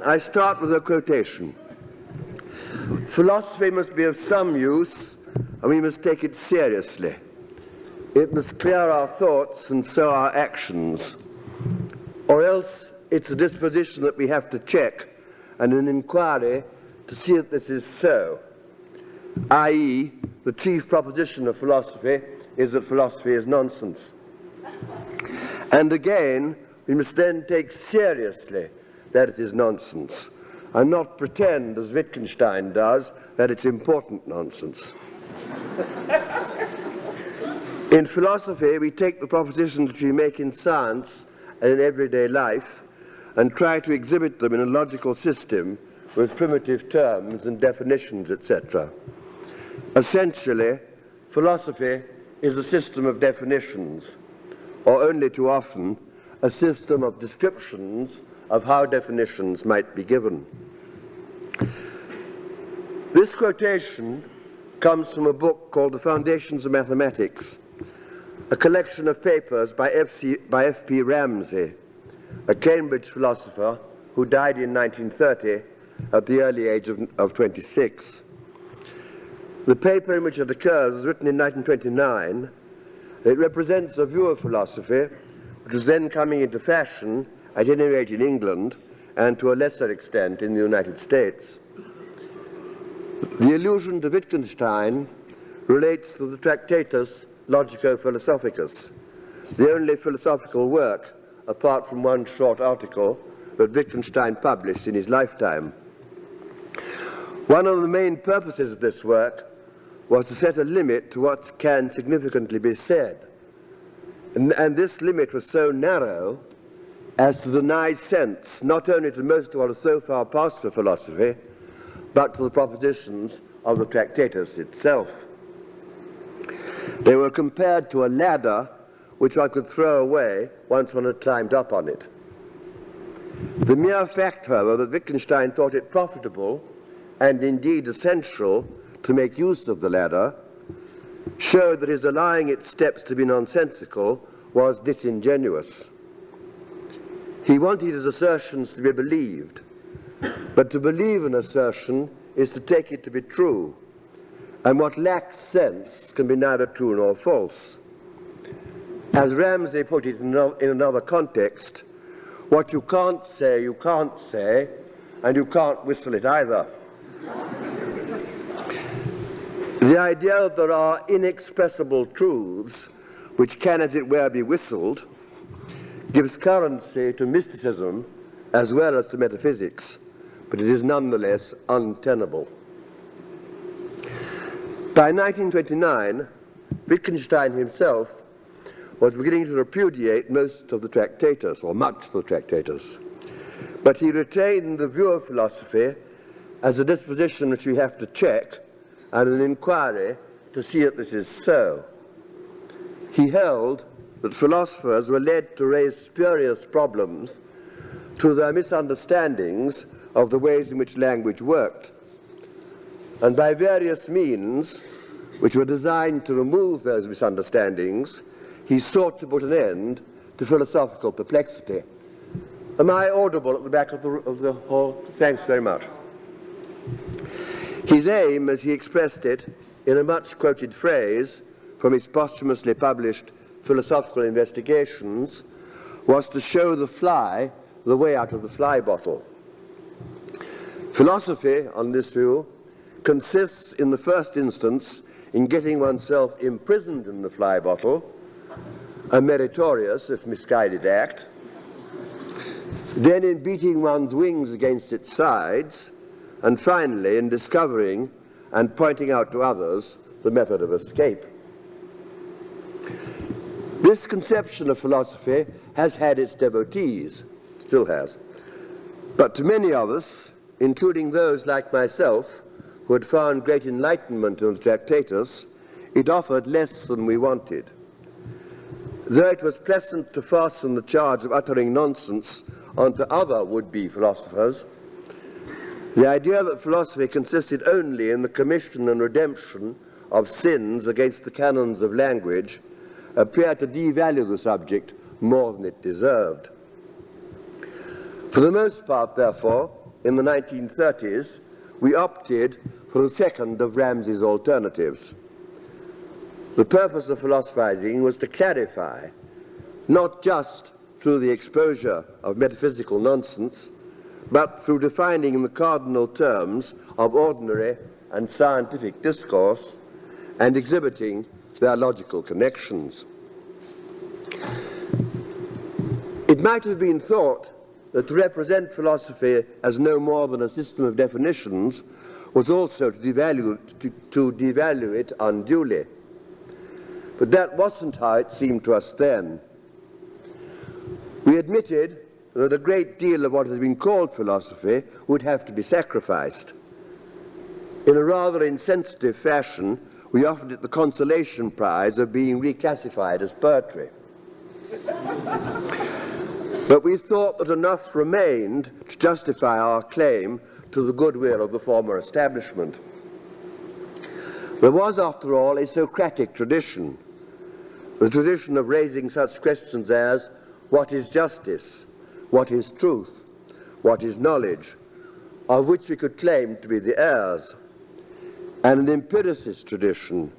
I start with a quotation. Philosophy must be of some use, and we must take it seriously. It must clear our thoughts and so our actions, or else it's a disposition that we have to check and an inquiry to see that this is so, i.e., the chief proposition of philosophy is that philosophy is nonsense. And again, we must then take seriously that it is nonsense, and not pretend, as Wittgenstein does, that it's important nonsense. In philosophy, we take the propositions which we make in science and in everyday life and try to exhibit them in a logical system with primitive terms and definitions, etc. Essentially, philosophy is a system of definitions, or only too often, a system of descriptions of how definitions might be given. This quotation comes from a book called The Foundations of Mathematics, a collection of papers by F.P. Ramsay, a Cambridge philosopher who died in 1930 at the early age of 26. The paper in which it occurs was written in 1929. It represents a view of philosophy which was then coming into fashion, at any rate in England, and to a lesser extent in the United States. The allusion to Wittgenstein relates to the Tractatus Logico-Philosophicus, the only philosophical work, apart from one short article, that Wittgenstein published in his lifetime. One of the main purposes of this work was to set a limit to what can significantly be said. And this limit was so narrow as to deny sense not only to most of what has so far passed for philosophy, but to the propositions of the Tractatus itself. They were compared to a ladder which one could throw away once one had climbed up on it. The mere fact, however, that Wittgenstein thought it profitable and indeed essential to make use of the ladder showed that his allowing its steps to be nonsensical was disingenuous. He wanted his assertions to be believed, but to believe an assertion is to take it to be true, and what lacks sense can be neither true nor false. As Ramsay put it in another context, what you can't say, and you can't whistle it either. The idea that there are inexpressible truths which can, as it were, be whistled, gives currency to mysticism as well as to metaphysics, but it is nonetheless untenable. By 1929, Wittgenstein himself was beginning to repudiate most of the Tractatus, or much of the Tractatus, but he retained the view of philosophy as a disposition which we have to check and an inquiry to see that this is so. He held that philosophers were led to raise spurious problems through their misunderstandings of the ways in which language worked, and by various means which were designed to remove those misunderstandings, he sought to put an end to philosophical perplexity. Am I audible at the back of the hall? Thanks very much. His aim, as he expressed it in a much-quoted phrase from his posthumously published Philosophical Investigations, was to show the fly the way out of the fly bottle. Philosophy, on this view, consists in the first instance in getting oneself imprisoned in the fly bottle, a meritorious, if misguided act, then in beating one's wings against its sides, and finally in discovering and pointing out to others the method of escape. This conception of philosophy has had its devotees, still has, but to many of us, including those like myself who had found great enlightenment in the Tractatus, it offered less than we wanted. Though it was pleasant to fasten the charge of uttering nonsense onto other would-be philosophers, the idea that philosophy consisted only in the commission and redemption of sins against the canons of language appeared to devalue the subject more than it deserved. For the most part, therefore, in the 1930s, we opted for the second of Ramsay's alternatives. The purpose of philosophizing was to clarify, not just through the exposure of metaphysical nonsense, but through defining in the cardinal terms of ordinary and scientific discourse and exhibiting their logical connections. It might have been thought that to represent philosophy as no more than a system of definitions was also to devalue it unduly. But that wasn't how it seemed to us then. We admitted that a great deal of what has been called philosophy would have to be sacrificed. In a rather insensitive fashion, we offered it the consolation prize of being reclassified as poetry. But we thought that enough remained to justify our claim to the goodwill of the former establishment. There was, after all, a Socratic tradition, the tradition of raising such questions as, what is justice? What is truth? What is knowledge? Of which we could claim to be the heirs, and an empiricist tradition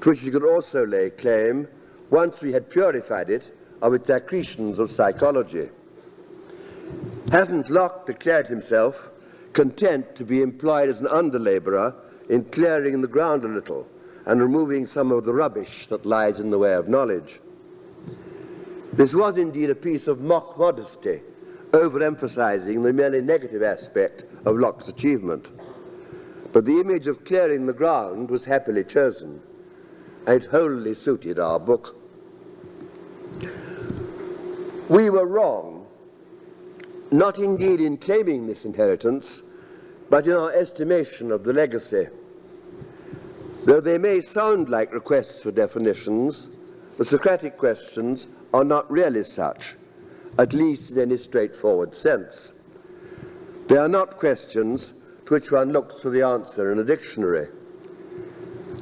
to which we could also lay claim once we had purified it of its accretions of psychology. Hadn't Locke declared himself content to be employed as an under-labourer in clearing the ground a little and removing some of the rubbish that lies in the way of knowledge? This was indeed a piece of mock modesty, overemphasizing the merely negative aspect of Locke's achievement. But the image of clearing the ground was happily chosen, and it wholly suited our book. We were wrong, not indeed in claiming this inheritance, but in our estimation of the legacy. Though they may sound like requests for definitions, the Socratic questions are not really such, at least in any straightforward sense. They are not questions to which one looks for the answer in a dictionary.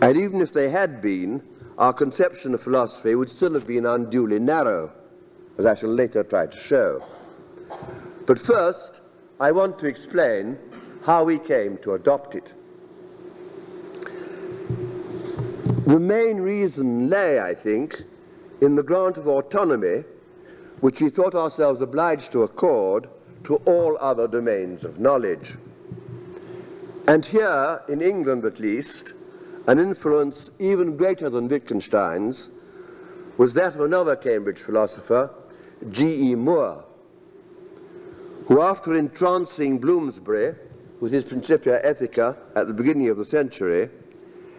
And even if they had been, our conception of philosophy would still have been unduly narrow, as I shall later try to show. But first, I want to explain how we came to adopt it. The main reason lay, I think, in the grant of autonomy which we thought ourselves obliged to accord to all other domains of knowledge. And here, in England at least, an influence even greater than Wittgenstein's was that of another Cambridge philosopher, G.E. Moore, who, after entrancing Bloomsbury with his Principia Ethica at the beginning of the century,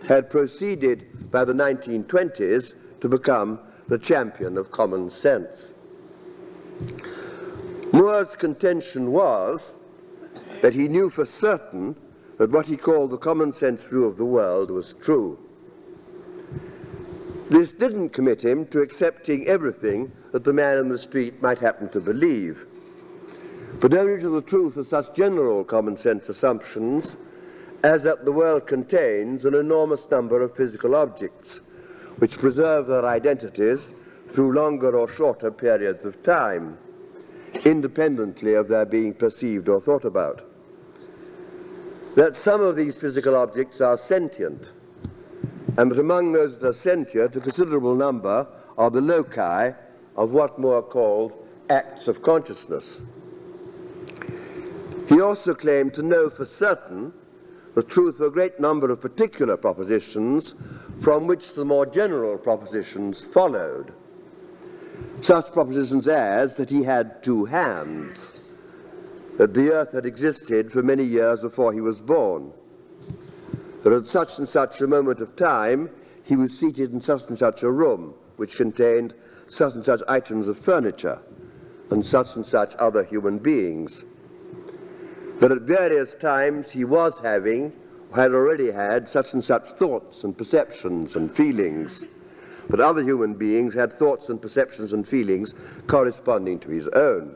had proceeded by the 1920s to become the champion of common sense. Moore's contention was that he knew for certain that what he called the common sense view of the world was true. This didn't commit him to accepting everything that the man in the street might happen to believe, but only to the truth of such general common sense assumptions as that the world contains an enormous number of physical objects which preserve their identities through longer or shorter periods of time, independently of their being perceived or thought about. That some of these physical objects are sentient, and that among those that are sentient, a considerable number are the loci of what Moore called acts of consciousness. He also claimed to know for certain the truth of a great number of particular propositions from which the more general propositions followed. Such propositions as that he had two hands, that the earth had existed for many years before he was born, that at such and such a moment of time he was seated in such and such a room which contained such and such items of furniture and such other human beings, that at various times he was having, or had already had, such and such thoughts and perceptions and feelings, that other human beings had thoughts and perceptions and feelings corresponding to his own.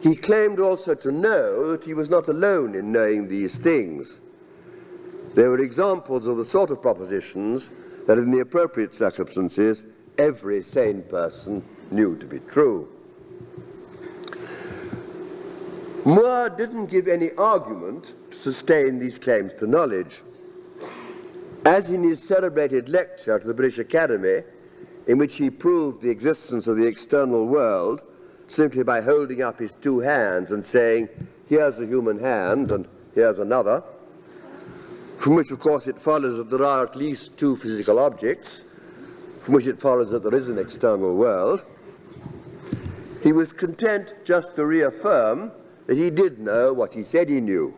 He claimed also to know that he was not alone in knowing these things. There were examples of the sort of propositions that in the appropriate circumstances every sane person knew to be true. Moore didn't give any argument to sustain these claims to knowledge. As in his celebrated lecture to the British Academy, in which he proved the existence of the external world simply by holding up his two hands and saying, here's a human hand and here's another, from which of course it follows that there are at least two physical objects, from which it follows that there is an external world, he was content just to reaffirm that he did know what he said he knew.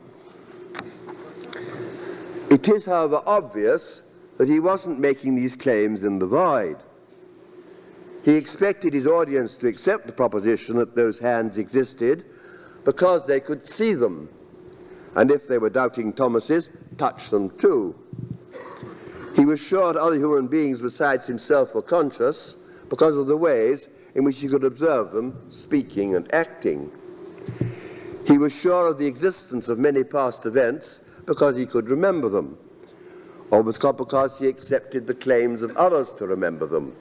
It is, however, obvious that he wasn't making these claims in the void. He expected his audience to accept the proposition that those hands existed because they could see them, and if they were doubting Thomases, touch them too. He was sure that other human beings besides himself were conscious because of the ways in which he could observe them speaking and acting. He was sure of the existence of many past events because he could remember them, or because he accepted the claims of others to remember them,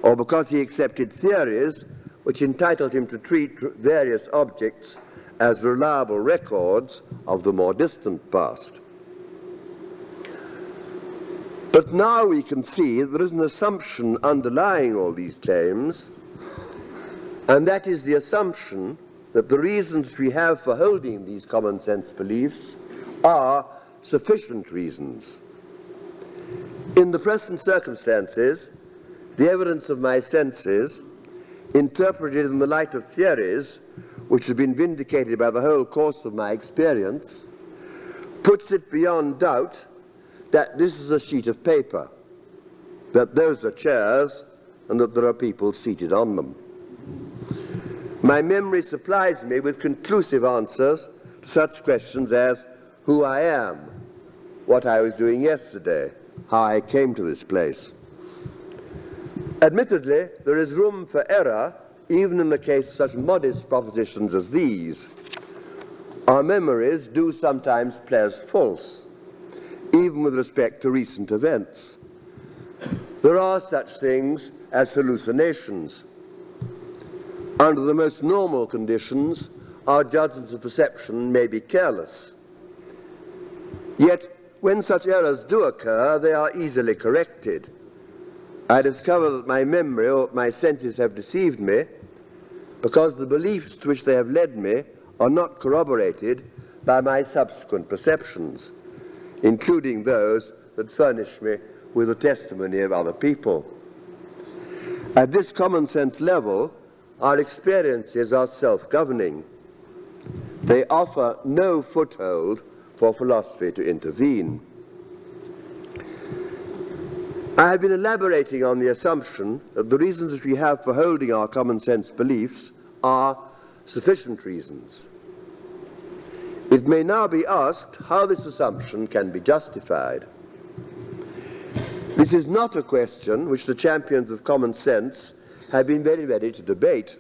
or because he accepted theories which entitled him to treat various objects as reliable records of the more distant past. But now we can see there is an assumption underlying all these claims, and that is the assumption that the reasons we have for holding these common sense beliefs are sufficient reasons. In the present circumstances, the evidence of my senses, interpreted in the light of theories which have been vindicated by the whole course of my experience, puts it beyond doubt that this is a sheet of paper, that those are chairs, and that there are people seated on them. My memory supplies me with conclusive answers to such questions as who I am, what I was doing yesterday, how I came to this place. Admittedly, there is room for error even in the case of such modest propositions as these. Our memories do sometimes play us false, even with respect to recent events. There are such things as hallucinations. Under the most normal conditions, our judgments of perception may be careless. Yet, when such errors do occur, they are easily corrected. I discover that my memory or my senses have deceived me because the beliefs to which they have led me are not corroborated by my subsequent perceptions, including those that furnish me with the testimony of other people. At this common sense level, our experiences are self-governing. They offer no foothold for philosophy to intervene. I have been elaborating on the assumption that the reasons that we have for holding our common sense beliefs are sufficient reasons. It may now be asked how this assumption can be justified. This is not a question which the champions of common sense have been very ready to debate.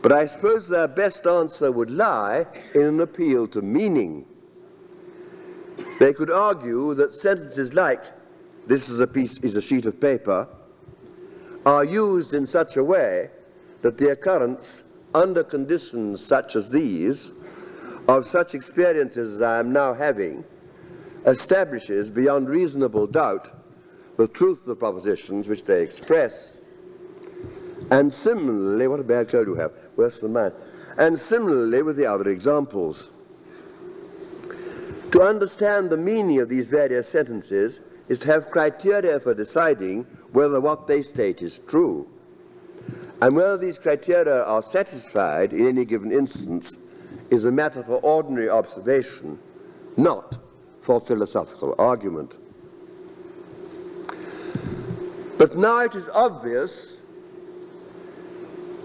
But I suppose their best answer would lie in an appeal to meaning. They could argue that sentences like, "This is a sheet of paper," are used in such a way that the occurrence, under conditions such as these, of such experiences as I am now having, establishes beyond reasonable doubt the truth of the propositions which they express. And similarly, what a bad code you have, worse than mine. And similarly with the other examples. To understand the meaning of these various sentences is to have criteria for deciding whether what they state is true. And whether these criteria are satisfied in any given instance is a matter for ordinary observation, not for philosophical argument. But now it is obvious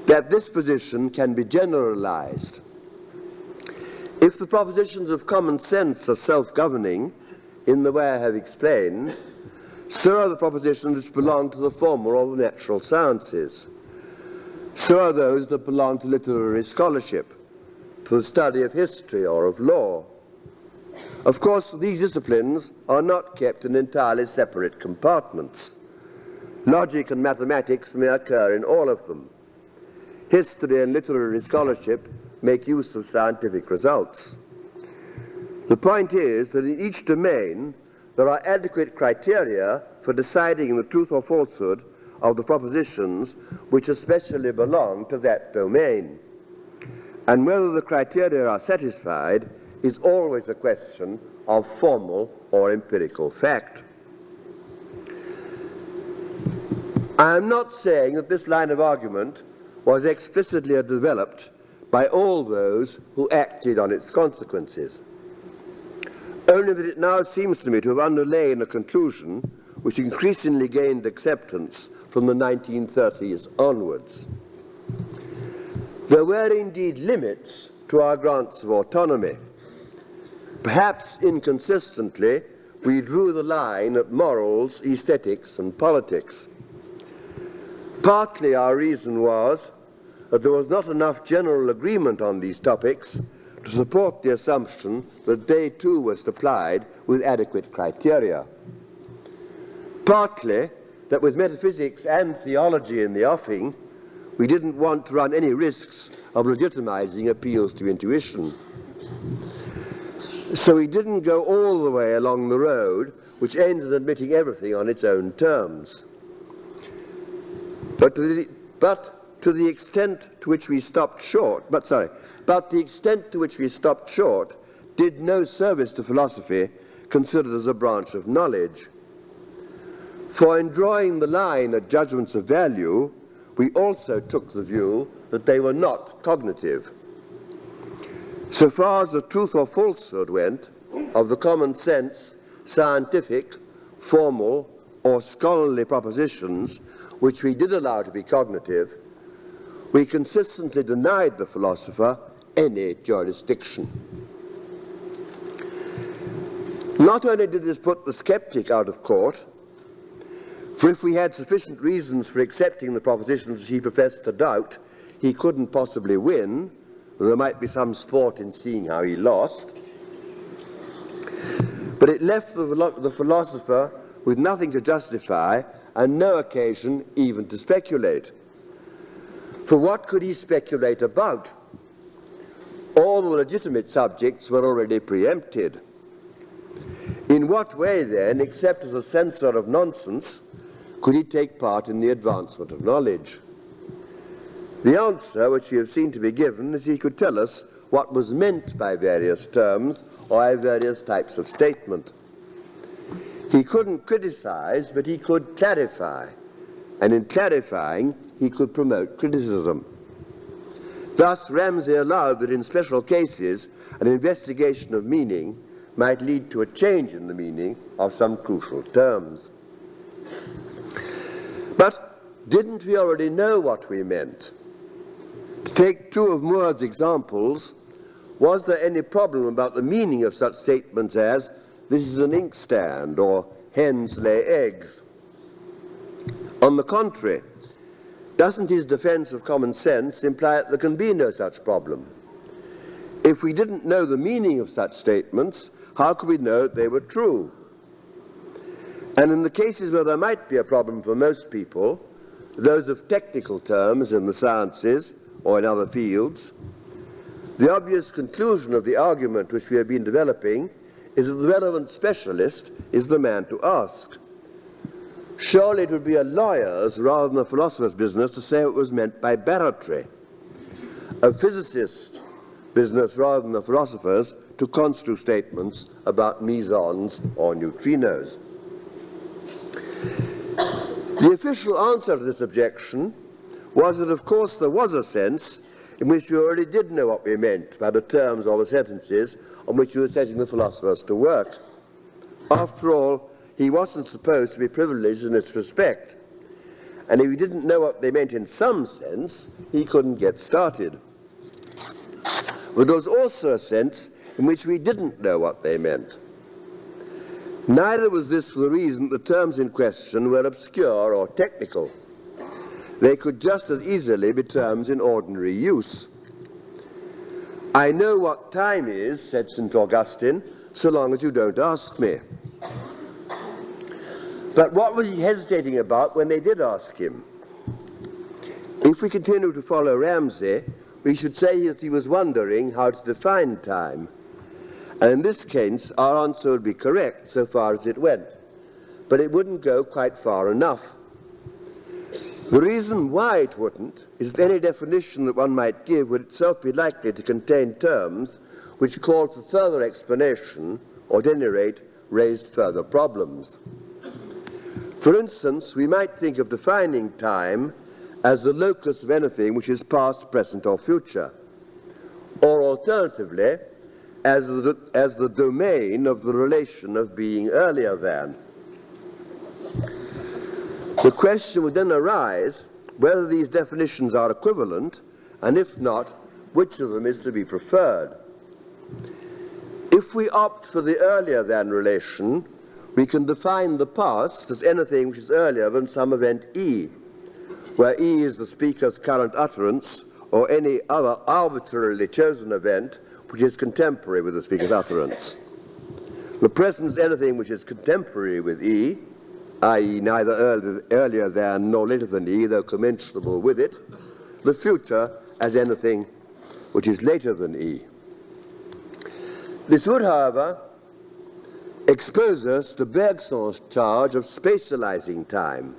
that this position can be generalized. If the propositions of common sense are self-governing in the way I have explained, so are the propositions which belong to the former or the natural sciences. So are those that belong to literary scholarship, to the study of history or of law. Of course, these disciplines are not kept in entirely separate compartments. Logic and mathematics may occur in all of them. History and literary scholarship make use of scientific results. The point is that in each domain there are adequate criteria for deciding the truth or falsehood of the propositions which especially belong to that domain. And whether the criteria are satisfied is always a question of formal or empirical fact. I am not saying that this line of argument was explicitly developed by all those who acted on its consequences, only that it now seems to me to have underlain a conclusion which increasingly gained acceptance from the 1930s onwards. There were indeed limits to our grants of autonomy. Perhaps inconsistently, we drew the line at morals, aesthetics, and politics. Partly our reason was that there was not enough general agreement on these topics to support the assumption that they too were supplied with adequate criteria. Partly that with metaphysics and theology in the offing, we didn't want to run any risks of legitimizing appeals to intuition. So we didn't go all the way along the road which ends in admitting everything on its own terms. But to the extent to which we stopped short, the extent to which we stopped short did no service to philosophy considered as a branch of knowledge. For in drawing the line at judgments of value, we also took the view that they were not cognitive. So far as the truth or falsehood went, of the common sense, scientific, formal, or scholarly propositions which we did allow to be cognitive, we consistently denied the philosopher any jurisdiction. Not only did this put the skeptic out of court, for if we had sufficient reasons for accepting the propositions which he professed to doubt, he couldn't possibly win, though there might be some sport in seeing how he lost, but it left the philosopher with nothing to justify and no occasion even to speculate. For what could he speculate about? All the legitimate subjects were already preempted. In what way, then, except as a censor of nonsense, could he take part in the advancement of knowledge? The answer, which we have seen to be given, is he could tell us what was meant by various terms or by various types of statement. He couldn't criticize, but he could clarify, and in clarifying, he could promote criticism. Thus, Ramsay allowed that in special cases, an investigation of meaning might lead to a change in the meaning of some crucial terms. But didn't we already know what we meant? To take two of Moore's examples, was there any problem about the meaning of such statements as, "This is an inkstand," or "Hens lay eggs"? On the contrary, doesn't his defense of common sense imply that there can be no such problem? If we didn't know the meaning of such statements, how could we know that they were true? And in the cases where there might be a problem for most people, those of technical terms in the sciences or in other fields, the obvious conclusion of the argument which we have been developing is that the relevant specialist is the man to ask. Surely it would be a lawyer's rather than a philosopher's business to say what was meant by barratry, a physicist's business rather than a philosopher's to construe statements about mesons or neutrinos. The official answer to this objection was that, of course, there was a sense in which we already did know what we meant by the terms or the sentences on which we were setting the philosophers to work. After all, he wasn't supposed to be privileged in this respect, and if he didn't know what they meant in some sense, he couldn't get started. But there was also a sense in which we didn't know what they meant. Neither was this for the reason that the terms in question were obscure or technical. They could just as easily be terms in ordinary use. "I know what time is," said St. Augustine, "so long as you don't ask me." But what was he hesitating about when they did ask him? If we continue to follow Ramsay, we should say that he was wondering how to define time. And in this case, our answer would be correct so far as it went. But it wouldn't go quite far enough. The reason why it wouldn't is that any definition that one might give would itself be likely to contain terms which called for further explanation, or at any rate, raised further problems. For instance, we might think of defining time as the locus of anything which is past, present, or future, or alternatively, as the domain of the relation of being earlier than. The question would then arise whether these definitions are equivalent, and if not, which of them is to be preferred. If we opt for the earlier than relation, we can define the past as anything which is earlier than some event E, where E is the speaker's current utterance or any other arbitrarily chosen event which is contemporary with the speaker's utterance. The present is anything which is contemporary with E, i.e. neither earlier than nor later than E, though commensurable with it. The future as anything which is later than E. This would, however, expose us to Bergson's charge of spatializing time,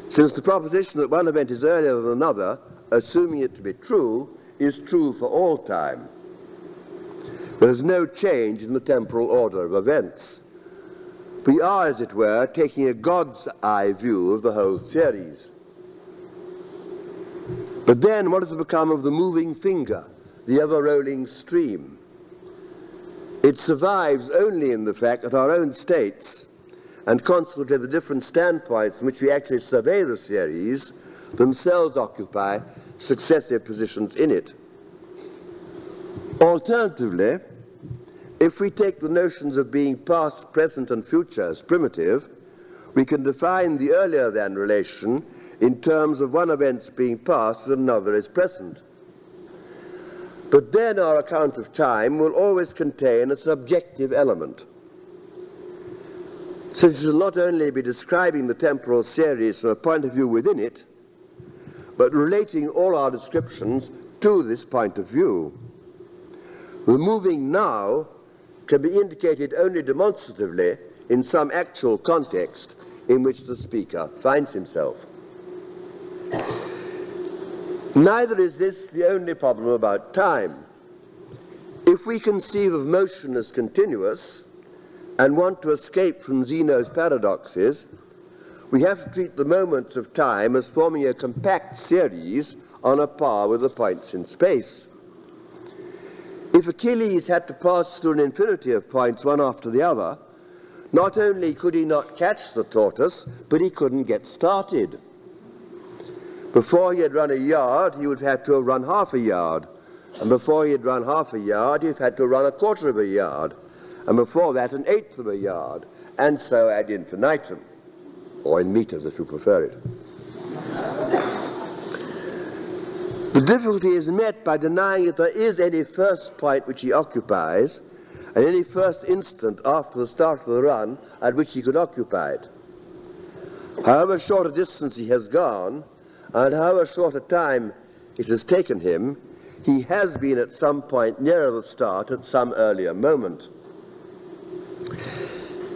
since the proposition that one event is earlier than another, assuming it to be true, is true for all time. There is no change in the temporal order of events. We are, as it were, taking a God's eye view of the whole series. But then what has become of the moving finger, the ever-rolling stream? It survives only in the fact that our own states, and consequently the different standpoints from which we actually survey the series, themselves occupy successive positions in it. Alternatively, if we take the notions of being past, present, and future as primitive, we can define the earlier than relation in terms of one event's being past and another is present. But then our account of time will always contain a subjective element, since it will not only be describing the temporal series from a point of view within it, but relating all our descriptions to this point of view. The moving now can be indicated only demonstratively in some actual context in which the speaker finds himself. Neither is this the only problem about time. If we conceive of motion as continuous and want to escape from Zeno's paradoxes, we have to treat the moments of time as forming a compact series on a par with the points in space. If Achilles had to pass through an infinity of points one after the other, not only could he not catch the tortoise, but he couldn't get started. Before he had run a yard, he would have to have run half a yard. And before he had run half a yard, he'd had to run a quarter of a yard. And before that, an eighth of a yard. And so ad infinitum. Or in meters, if you prefer it. The difficulty is met by denying that there is any first point which he occupies, and any first instant after the start of the run at which he could occupy it. However short a distance he has gone, and however short a time it has taken him, he has been at some point nearer the start at some earlier moment.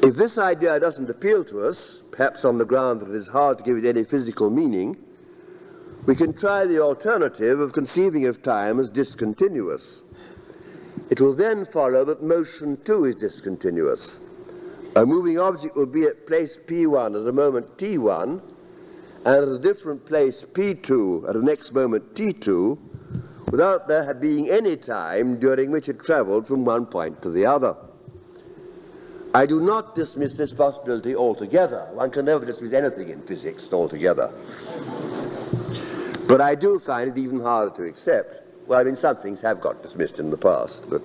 If this idea doesn't appeal to us, perhaps on the ground that it is hard to give it any physical meaning, we can try the alternative of conceiving of time as discontinuous. It will then follow that motion too is discontinuous. A moving object will be at place P1 at a moment T1, and at a different place P2 at the next moment T2, without there being any time during which it traveled from one point to the other. I do not dismiss this possibility altogether. One can never dismiss anything in physics altogether. But I do find it even harder to accept. Well, I mean, some things have got dismissed in the past, but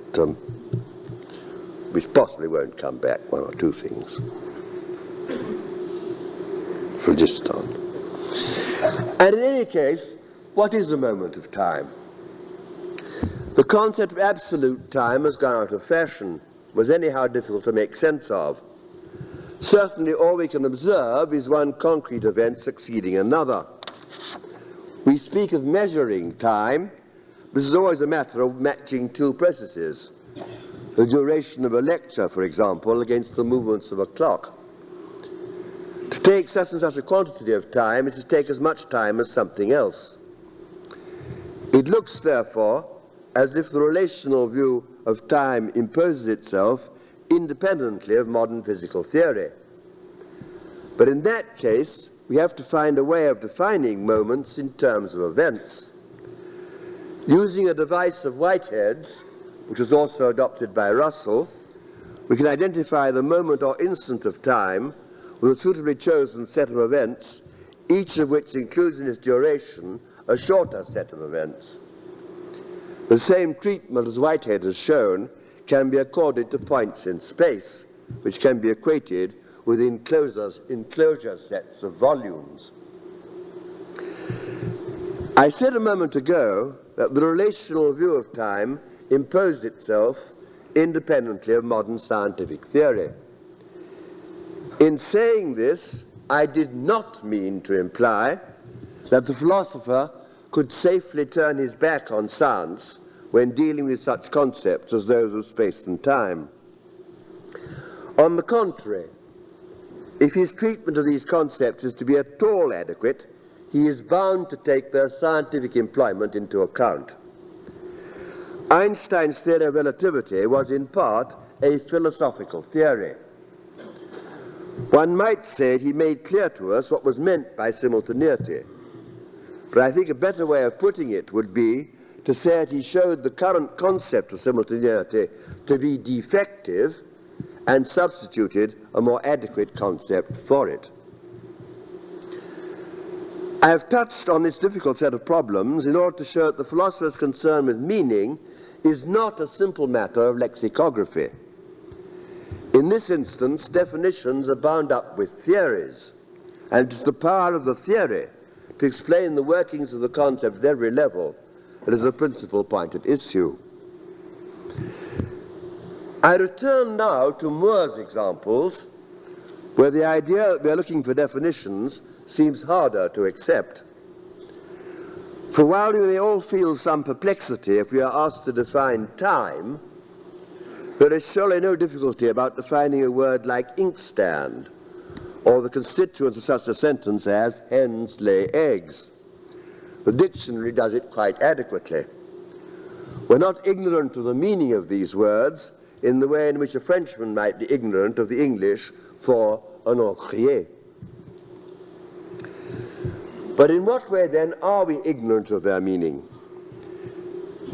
which possibly won't come back, one or two things. Phlogiston. And in any case, what is the moment of time? The concept of absolute time has gone out of fashion, was anyhow difficult to make sense of. Certainly all we can observe is one concrete event succeeding another. We speak of measuring time, this is always a matter of matching two processes. The duration of a lecture, for example, against the movements of a clock. To take such and such a quantity of time is to take as much time as something else. It looks, therefore, as if the relational view of time imposes itself independently of modern physical theory. But in that case, we have to find a way of defining moments in terms of events. Using a device of Whitehead's, which was also adopted by Russell, we can identify the moment or instant of time with a suitably chosen set of events, each of which includes in its duration a shorter set of events. The same treatment as Whitehead has shown can be accorded to points in space, which can be equated with enclosure sets of volumes. I said a moment ago that the relational view of time imposed itself independently of modern scientific theory. In saying this, I did not mean to imply that the philosopher could safely turn his back on science when dealing with such concepts as those of space and time. On the contrary, if his treatment of these concepts is to be at all adequate, he is bound to take their scientific employment into account. Einstein's theory of relativity was in part a philosophical theory. One might say he made clear to us what was meant by simultaneity, but I think a better way of putting it would be to say that he showed the current concept of simultaneity to be defective and substituted a more adequate concept for it. I have touched on this difficult set of problems in order to show that the philosopher's concern with meaning is not a simple matter of lexicography. In this instance, definitions are bound up with theories, and it is the power of the theory to explain the workings of the concept at every level that is the principal point at issue. I return now to Moore's examples, where the idea that we are looking for definitions seems harder to accept. For while we may all feel some perplexity if we are asked to define time, there is surely no difficulty about defining a word like inkstand, or the constituents of such a sentence as hens lay eggs. The dictionary does it quite adequately. We're not ignorant of the meaning of these words in the way in which a Frenchman might be ignorant of the English for un encrier. But in what way, then, are we ignorant of their meaning?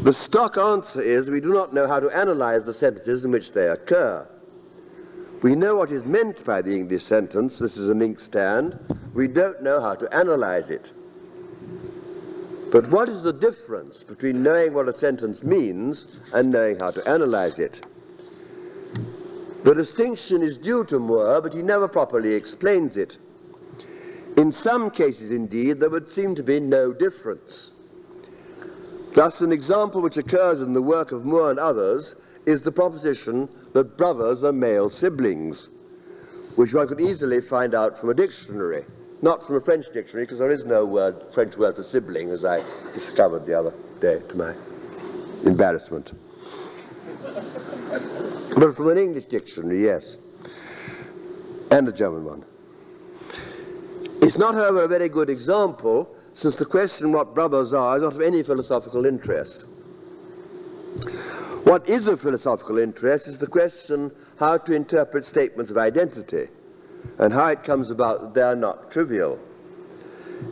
The stock answer is we do not know how to analyze the sentences in which they occur. We know what is meant by the English sentence, this is an inkstand. We don't know how to analyze it. But what is the difference between knowing what a sentence means and knowing how to analyze it? The distinction is due to Moore, but he never properly explains it. In some cases, indeed, there would seem to be no difference. Thus, an example which occurs in the work of Moore and others is the proposition that brothers are male siblings, which one could easily find out from a dictionary, not from a French dictionary, because there is no French word for sibling, as I discovered the other day to my embarrassment. But from an English dictionary, yes, and a German one. It's not, however, a very good example, since the question what brothers are is not of any philosophical interest. What is of philosophical interest is the question how to interpret statements of identity, and how it comes about that they are not trivial.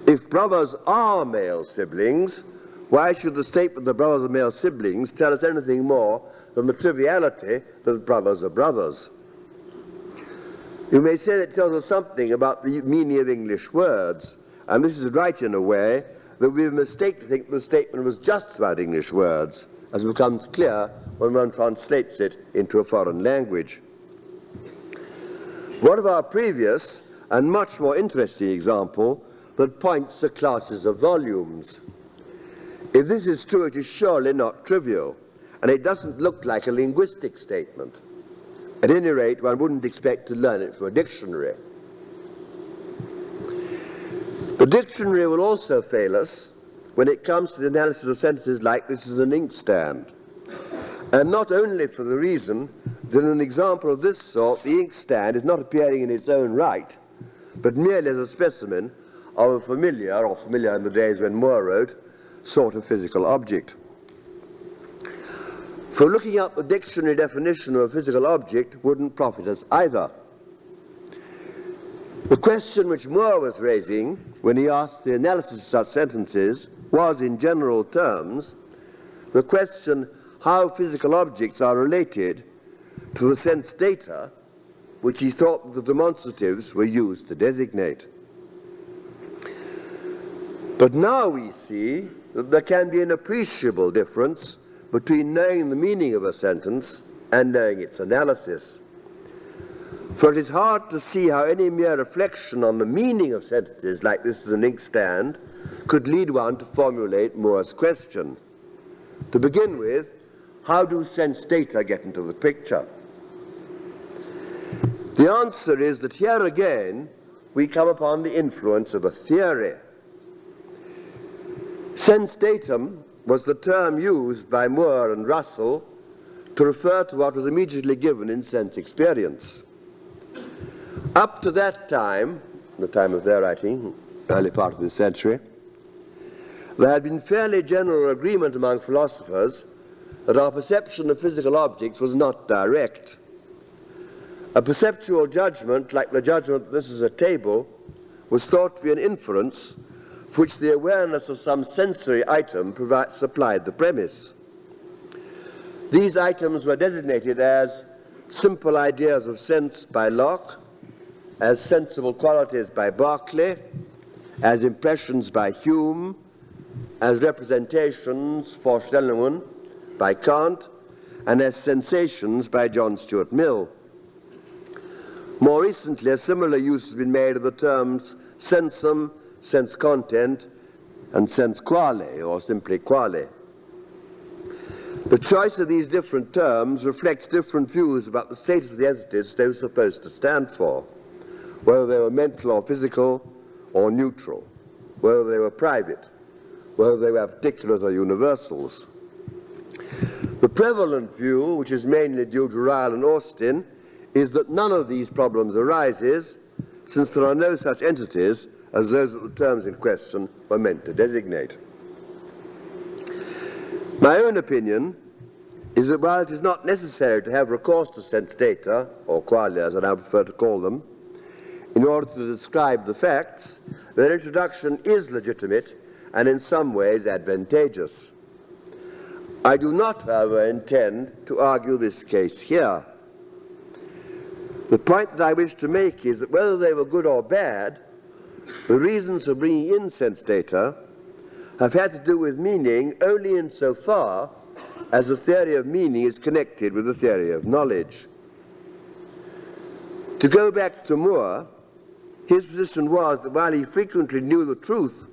If brothers are male siblings, why should the statement that brothers are male siblings tell us anything more than the triviality that brothers are brothers? You may say that it tells us something about the meaning of English words, and this is right in a way that we have a mistake to think the statement was just about English words, as becomes clear when one translates it into a foreign language. One of our previous and much more interesting example that points to classes of volumes. If this is true, it is surely not trivial, and it doesn't look like a linguistic statement. At any rate, one wouldn't expect to learn it from a dictionary. The dictionary will also fail us when it comes to the analysis of sentences like "this is an inkstand," and not only for the reason that in an example of this sort the inkstand is not appearing in its own right, but merely as a specimen of a familiar in the days when Moore wrote, sort of physical object. For looking up the dictionary definition of a physical object wouldn't profit us either. The question which Moore was raising when he asked the analysis of such sentences was, in general terms, the question how physical objects are related to the sense data which he thought the demonstratives were used to designate. But now we see that there can be an appreciable difference between knowing the meaning of a sentence and knowing its analysis. For it is hard to see how any mere reflection on the meaning of sentences like "this is an inkstand" could lead one to formulate Moore's question. To begin with, how do sense data get into the picture? The answer is that here again we come upon the influence of a theory. Sense datum was the term used by Moore and Russell to refer to what was immediately given in sense experience. Up to that time, the time of their writing, early part of this century, there had been fairly general agreement among philosophers that our perception of physical objects was not direct. A perceptual judgment, like the judgment that this is a table, was thought to be an inference for which the awareness of some sensory item supplied the premise. These items were designated as simple ideas of sense by Locke, as sensible qualities by Berkeley, as impressions by Hume, as representations, Vorstellungen, by Kant, and as sensations by John Stuart Mill. More recently, a similar use has been made of the terms sensum, sense content, and sense quale, or simply quale. The choice of these different terms reflects different views about the status of the entities they were supposed to stand for, whether they were mental or physical or neutral, whether they were private, whether they were particulars or universals. The prevalent view, which is mainly due to Ryle and Austin, is that none of these problems arises, since there are no such entities as those that the terms in question were meant to designate. My own opinion is that while it is not necessary to have recourse to sense data, or qualia as I now prefer to call them, in order to describe the facts, their introduction is legitimate and in some ways advantageous. I do not, however, intend to argue this case here. The point that I wish to make is that whether they were good or bad, the reasons for bringing in sense data have had to do with meaning only insofar as the theory of meaning is connected with the theory of knowledge. To go back to Moore, his position was that while he frequently knew the truth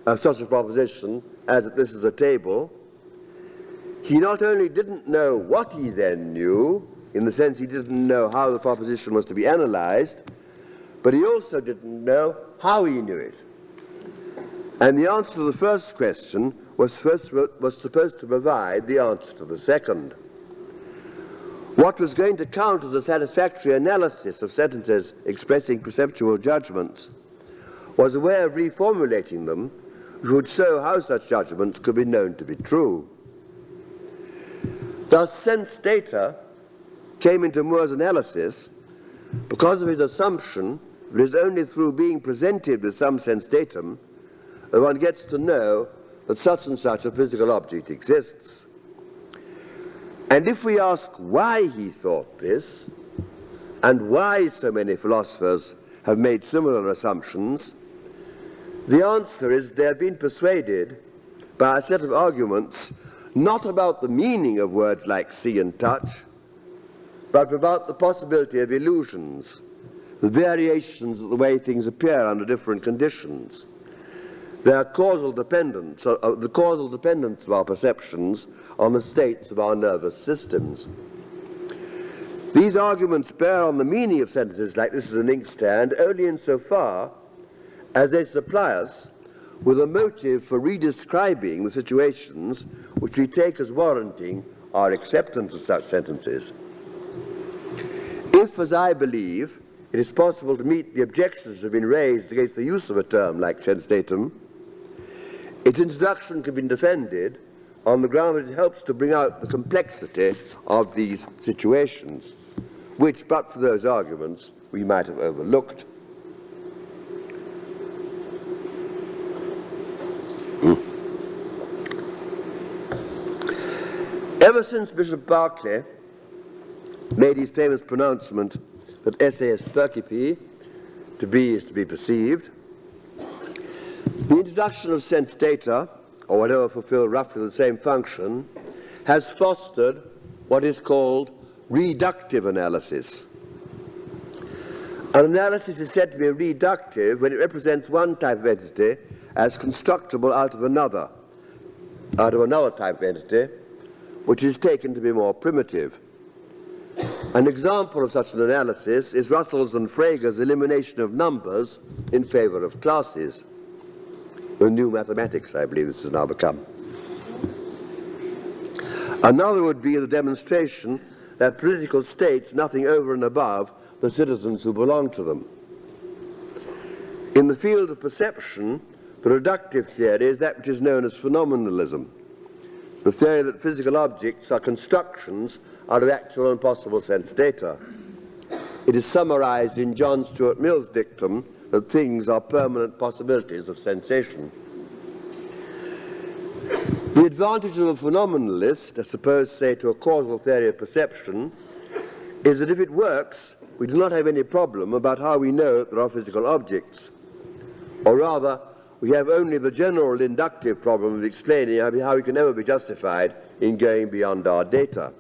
of such a proposition as that this is a table, he not only didn't know what he then knew, in the sense he didn't know how the proposition was to be analyzed, but he also didn't know how he knew it. And the answer to the first question was supposed to provide the answer to the second. What was going to count as a satisfactory analysis of sentences expressing perceptual judgments was a way of reformulating them which would show how such judgments could be known to be true. Thus, sense data came into Moore's analysis because of his assumption that it is only through being presented with some sense datum that one gets to know that such and such a physical object exists. And if we ask why he thought this, and why so many philosophers have made similar assumptions, the answer is they have been persuaded by a set of arguments not about the meaning of words like see and touch, but about the possibility of illusions, the variations of the way things appear under different conditions, their causal dependence, the causal dependence of our perceptions on the states of our nervous systems. These arguments bear on the meaning of sentences like this is an inkstand only insofar as they supply us with a motive for redescribing the situations which we take as warranting our acceptance of such sentences. If, as I believe, it is possible to meet the objections that have been raised against the use of a term like sense datum, its introduction can be defended on the ground that it helps to bring out the complexity of these situations, which, but for those arguments, we might have overlooked. Ever since Bishop Berkeley made his famous pronouncement that esse est percipi, to be is to be perceived, the introduction of sense data, or whatever fulfill roughly the same function, has fostered what is called reductive analysis. An analysis is said to be reductive when it represents one type of entity as constructible out of another type of entity, which is taken to be more primitive. An example of such an analysis is Russell's and Frege's elimination of numbers in favor of classes. The new mathematics, I believe this has now become. Another would be the demonstration that political states nothing over and above the citizens who belong to them. In the field of perception, the reductive theory is that which is known as phenomenalism, the theory that physical objects are constructions out of actual and possible sense data. It is summarized in John Stuart Mill's dictum that things are permanent possibilities of sensation. The advantage of a phenomenalist, as opposed, say, to a causal theory of perception, is that if it works, we do not have any problem about how we know that there are physical objects. Or rather, we have only the general inductive problem of explaining how we can ever be justified in going beyond our data.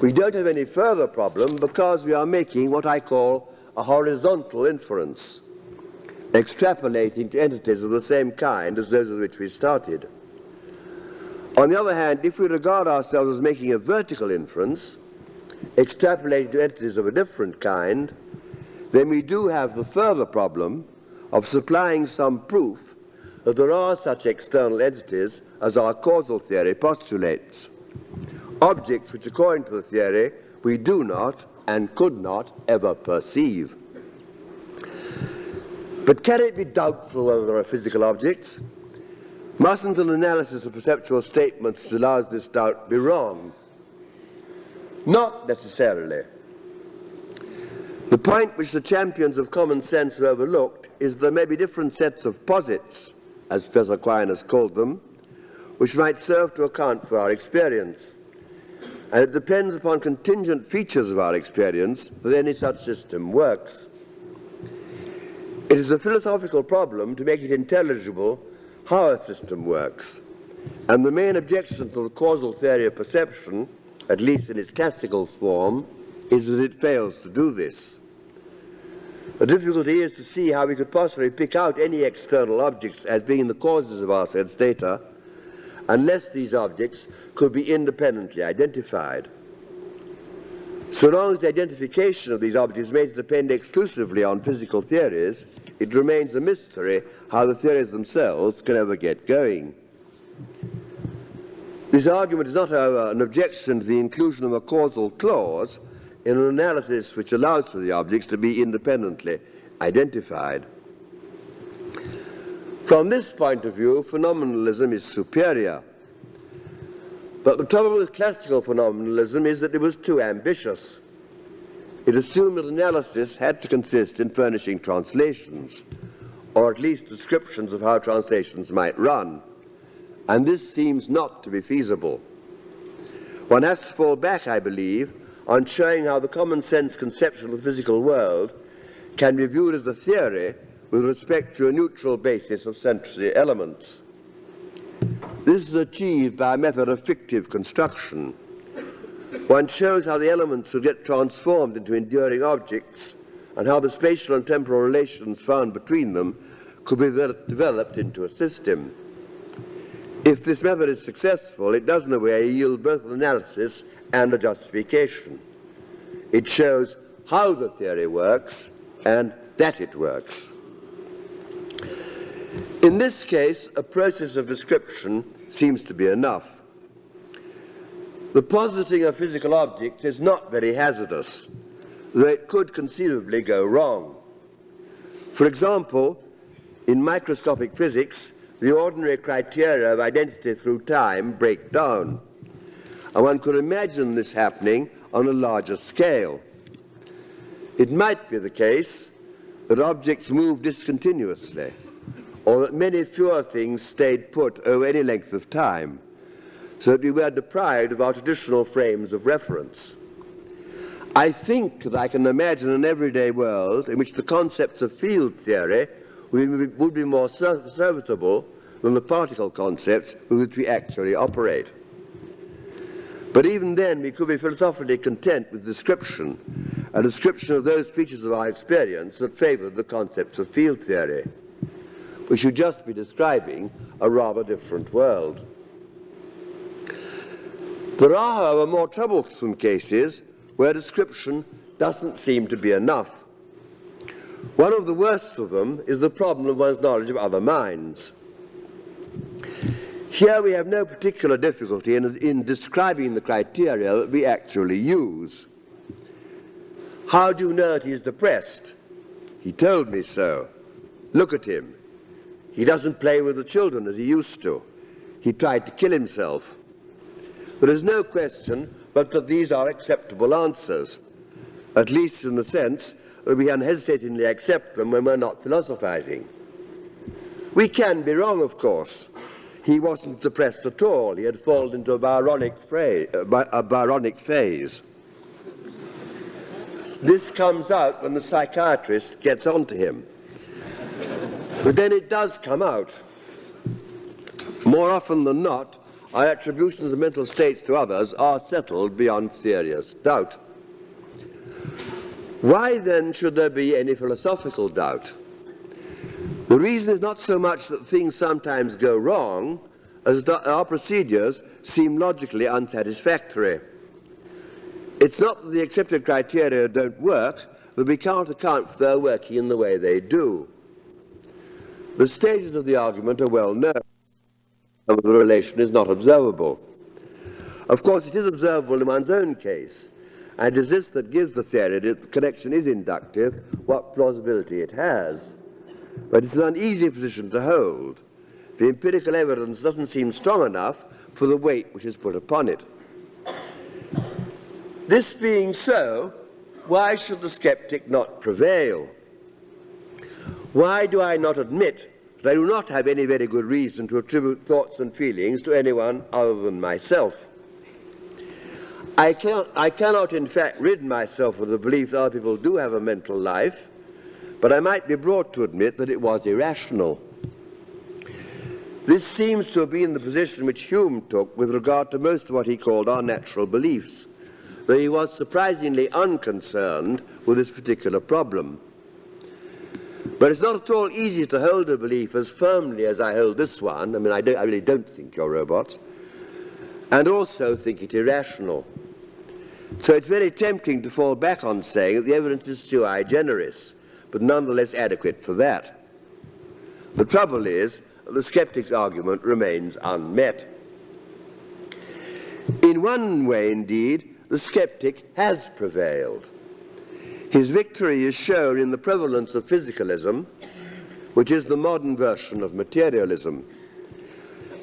We don't have any further problem because we are making what I call a horizontal inference, extrapolating to entities of the same kind as those with which we started. On the other hand, if we regard ourselves as making a vertical inference, extrapolating to entities of a different kind, then we do have the further problem of supplying some proof that there are such external entities as our causal theory postulates, objects which, according to the theory, we do not and could not ever perceive. But can it be doubtful whether there are physical objects? Mustn't an analysis of perceptual statements which allows this doubt be wrong? Not necessarily. The point which the champions of common sense have overlooked is there may be different sets of posits, as Professor Aquinas called them, which might serve to account for our experience. And it depends upon contingent features of our experience that any such system works. It is a philosophical problem to make it intelligible how a system works. And the main objection to the causal theory of perception, at least in its classical form, is that it fails to do this. The difficulty is to see how we could possibly pick out any external objects as being the causes of our sense data, unless these objects could be independently identified. So long as the identification of these objects is made to depend exclusively on physical theories, it remains a mystery how the theories themselves can ever get going. This argument is not, however, an objection to the inclusion of a causal clause in an analysis which allows for the objects to be independently identified. From this point of view, phenomenalism is superior. But the trouble with classical phenomenalism is that it was too ambitious. It assumed that analysis had to consist in furnishing translations, or at least descriptions of how translations might run. And this seems not to be feasible. One has to fall back, I believe, on showing how the common sense conception of the physical world can be viewed as a theory with respect to a neutral basis of sensory elements. This is achieved by a method of fictive construction. One shows how the elements will get transformed into enduring objects and how the spatial and temporal relations found between them could be developed into a system. If this method is successful, it does in a way yield both an analysis and a justification. It shows how the theory works and that it works. In this case, a process of description seems to be enough. The positing of physical objects is not very hazardous, though it could conceivably go wrong. For example, in microscopic physics, the ordinary criteria of identity through time break down, and one could imagine this happening on a larger scale. It might be the case that objects move discontinuously, or that many fewer things stayed put over any length of time, so that we were deprived of our traditional frames of reference. I think that I can imagine an everyday world in which the concepts of field theory would be more serviceable than the particle concepts with which we actually operate. But even then, we could be philosophically content with description, a description of those features of our experience that favored the concepts of field theory. We should just be describing a rather different world. There are, however, more troublesome cases where description doesn't seem to be enough. One of the worst of them is the problem of one's knowledge of other minds. Here we have no particular difficulty in describing the criteria that we actually use. How do you know that he's depressed? He told me so. Look at him. He doesn't play with the children as he used to. He tried to kill himself. There is no question but that these are acceptable answers, at least in the sense that we unhesitatingly accept them when we're not philosophizing. We can be wrong, of course. He wasn't depressed at all. He had fallen into a Byronic phase. This comes out when the psychiatrist gets onto him. But then it does come out. More often than not, our attributions of mental states to others are settled beyond serious doubt. Why then should there be any philosophical doubt? The reason is not so much that things sometimes go wrong as that our procedures seem logically unsatisfactory. It's not that the accepted criteria don't work, but we can't account for their working in the way they do. The stages of the argument are well known. The relation is not observable. Of course, it is observable in one's own case, and it is this that gives the theory that the connection is inductive what plausibility it has. But it's an uneasy position to hold. The empirical evidence doesn't seem strong enough for the weight which is put upon it. This being so, why should the skeptic not prevail? Why do I not admit that I do not have any very good reason to attribute thoughts and feelings to anyone other than myself? I cannot in fact rid myself of the belief that other people do have a mental life, but I might be brought to admit that it was irrational. This seems to have been the position which Hume took with regard to most of what he called our natural beliefs, though he was surprisingly unconcerned with this particular problem. But it's not at all easy to hold a belief as firmly as I hold this one. I mean, I really don't think you're robots, and also think it irrational. So it's very tempting to fall back on saying that the evidence is sui generis, but nonetheless adequate for that. The trouble is, the skeptic's argument remains unmet. In one way, indeed, the skeptic has prevailed. His victory is shown in the prevalence of physicalism, which is the modern version of materialism.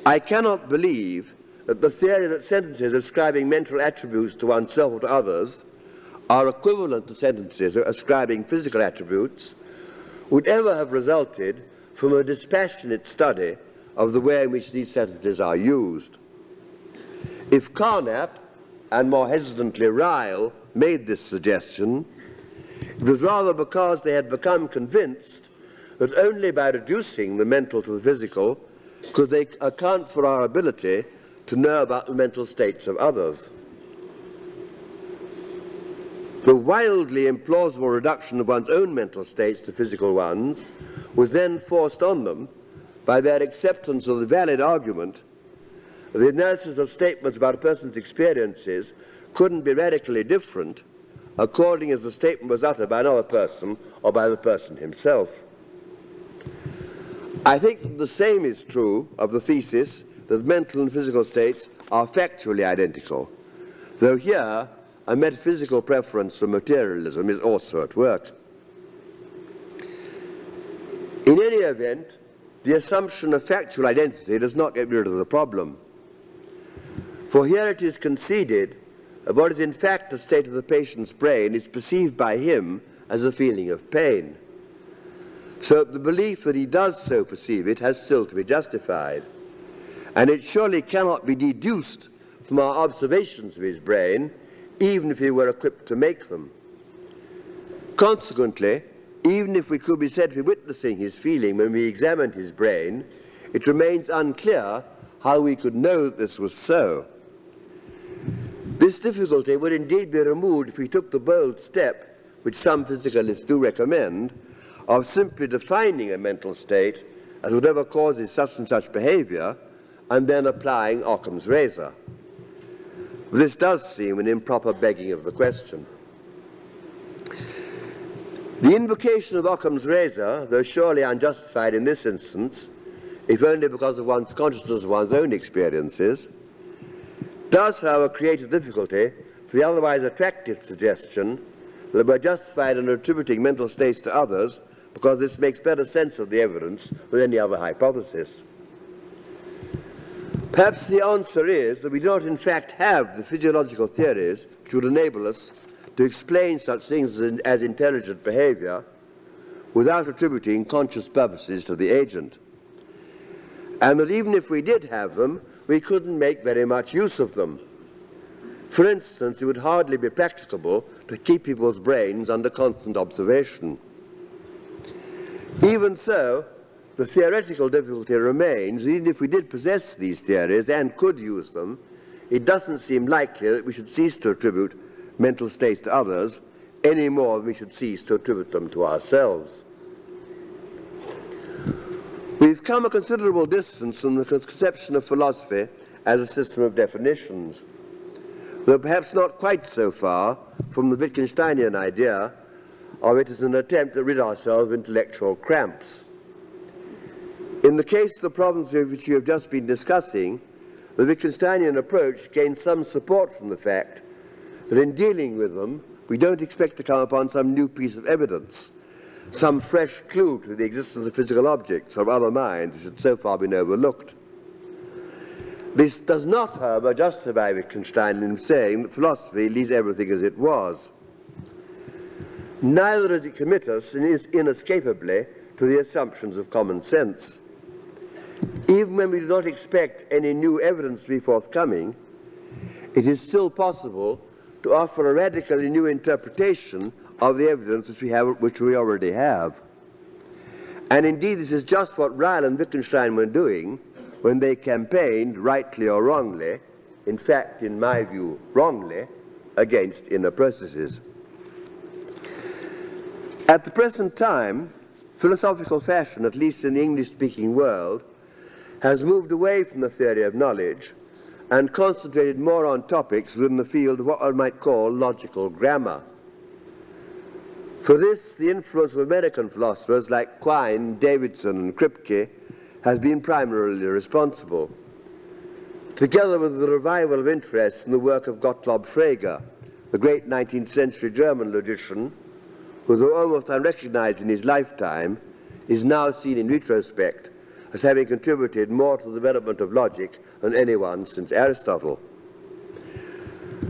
I cannot believe that the theory that sentences ascribing mental attributes to oneself or to others are equivalent to sentences ascribing physical attributes would ever have resulted from a dispassionate study of the way in which these sentences are used. If Carnap, and more hesitantly Ryle, made this suggestion, it was rather because they had become convinced that only by reducing the mental to the physical could they account for our ability to know about the mental states of others. The wildly implausible reduction of one's own mental states to physical ones was then forced on them by their acceptance of the valid argument that the analysis of statements about a person's experiences couldn't be radically different according as the statement was uttered by another person or by the person himself. I think the same is true of the thesis that mental and physical states are factually identical, though here a metaphysical preference for materialism is also at work. In any event, the assumption of factual identity does not get rid of the problem. For here it is conceded that what is in fact a state of the patient's brain is perceived by him as a feeling of pain. So the belief that he does so perceive it has still to be justified, and it surely cannot be deduced from our observations of his brain, even if he were equipped to make them. Consequently, even if we could be said to be witnessing his feeling when we examined his brain, it remains unclear how we could know that this was so. This difficulty would indeed be removed if we took the bold step, which some physicalists do recommend, of simply defining a mental state as whatever causes such and such behavior, and then applying Occam's razor. This does seem an improper begging of the question. The invocation of Occam's razor, though surely unjustified in this instance, if only because of one's consciousness of one's own experiences, does, however, create a difficulty for the otherwise attractive suggestion that we're justified in attributing mental states to others because this makes better sense of the evidence than any other hypothesis. Perhaps the answer is that we do not in fact have the physiological theories which would enable us to explain such things as intelligent behavior without attributing conscious purposes to the agent. And that even if we did have them, we couldn't make very much use of them. For instance, it would hardly be practicable to keep people's brains under constant observation. Even so, the theoretical difficulty remains, even if we did possess these theories and could use them, it doesn't seem likely that we should cease to attribute mental states to others any more than we should cease to attribute them to ourselves. We've come a considerable distance from the conception of philosophy as a system of definitions, though perhaps not quite so far from the Wittgensteinian idea of it as an attempt to rid ourselves of intellectual cramps. In the case of the problems which we have just been discussing, the Wittgensteinian approach gains some support from the fact that in dealing with them, we don't expect to come upon some new piece of evidence, some fresh clue to the existence of physical objects or other minds which had so far been overlooked. This does not, however, justify Wittgenstein in saying that philosophy leaves everything as it was. Neither does it commit us inescapably to the assumptions of common sense. Even when we do not expect any new evidence to be forthcoming, it is still possible to offer a radically new interpretation of the evidence which we already have. And indeed, this is just what Ryle and Wittgenstein were doing when they campaigned, rightly or wrongly, in fact, in my view, wrongly, against inner processes. At the present time, philosophical fashion, at least in the English-speaking world, has moved away from the theory of knowledge and concentrated more on topics within the field of what one might call logical grammar. For this, the influence of American philosophers like Quine, Davidson, and Kripke has been primarily responsible, together with the revival of interest in the work of Gottlob Frege, the great 19th century German logician, who, though almost unrecognized in his lifetime, is now seen in retrospect as having contributed more to the development of logic than anyone since Aristotle.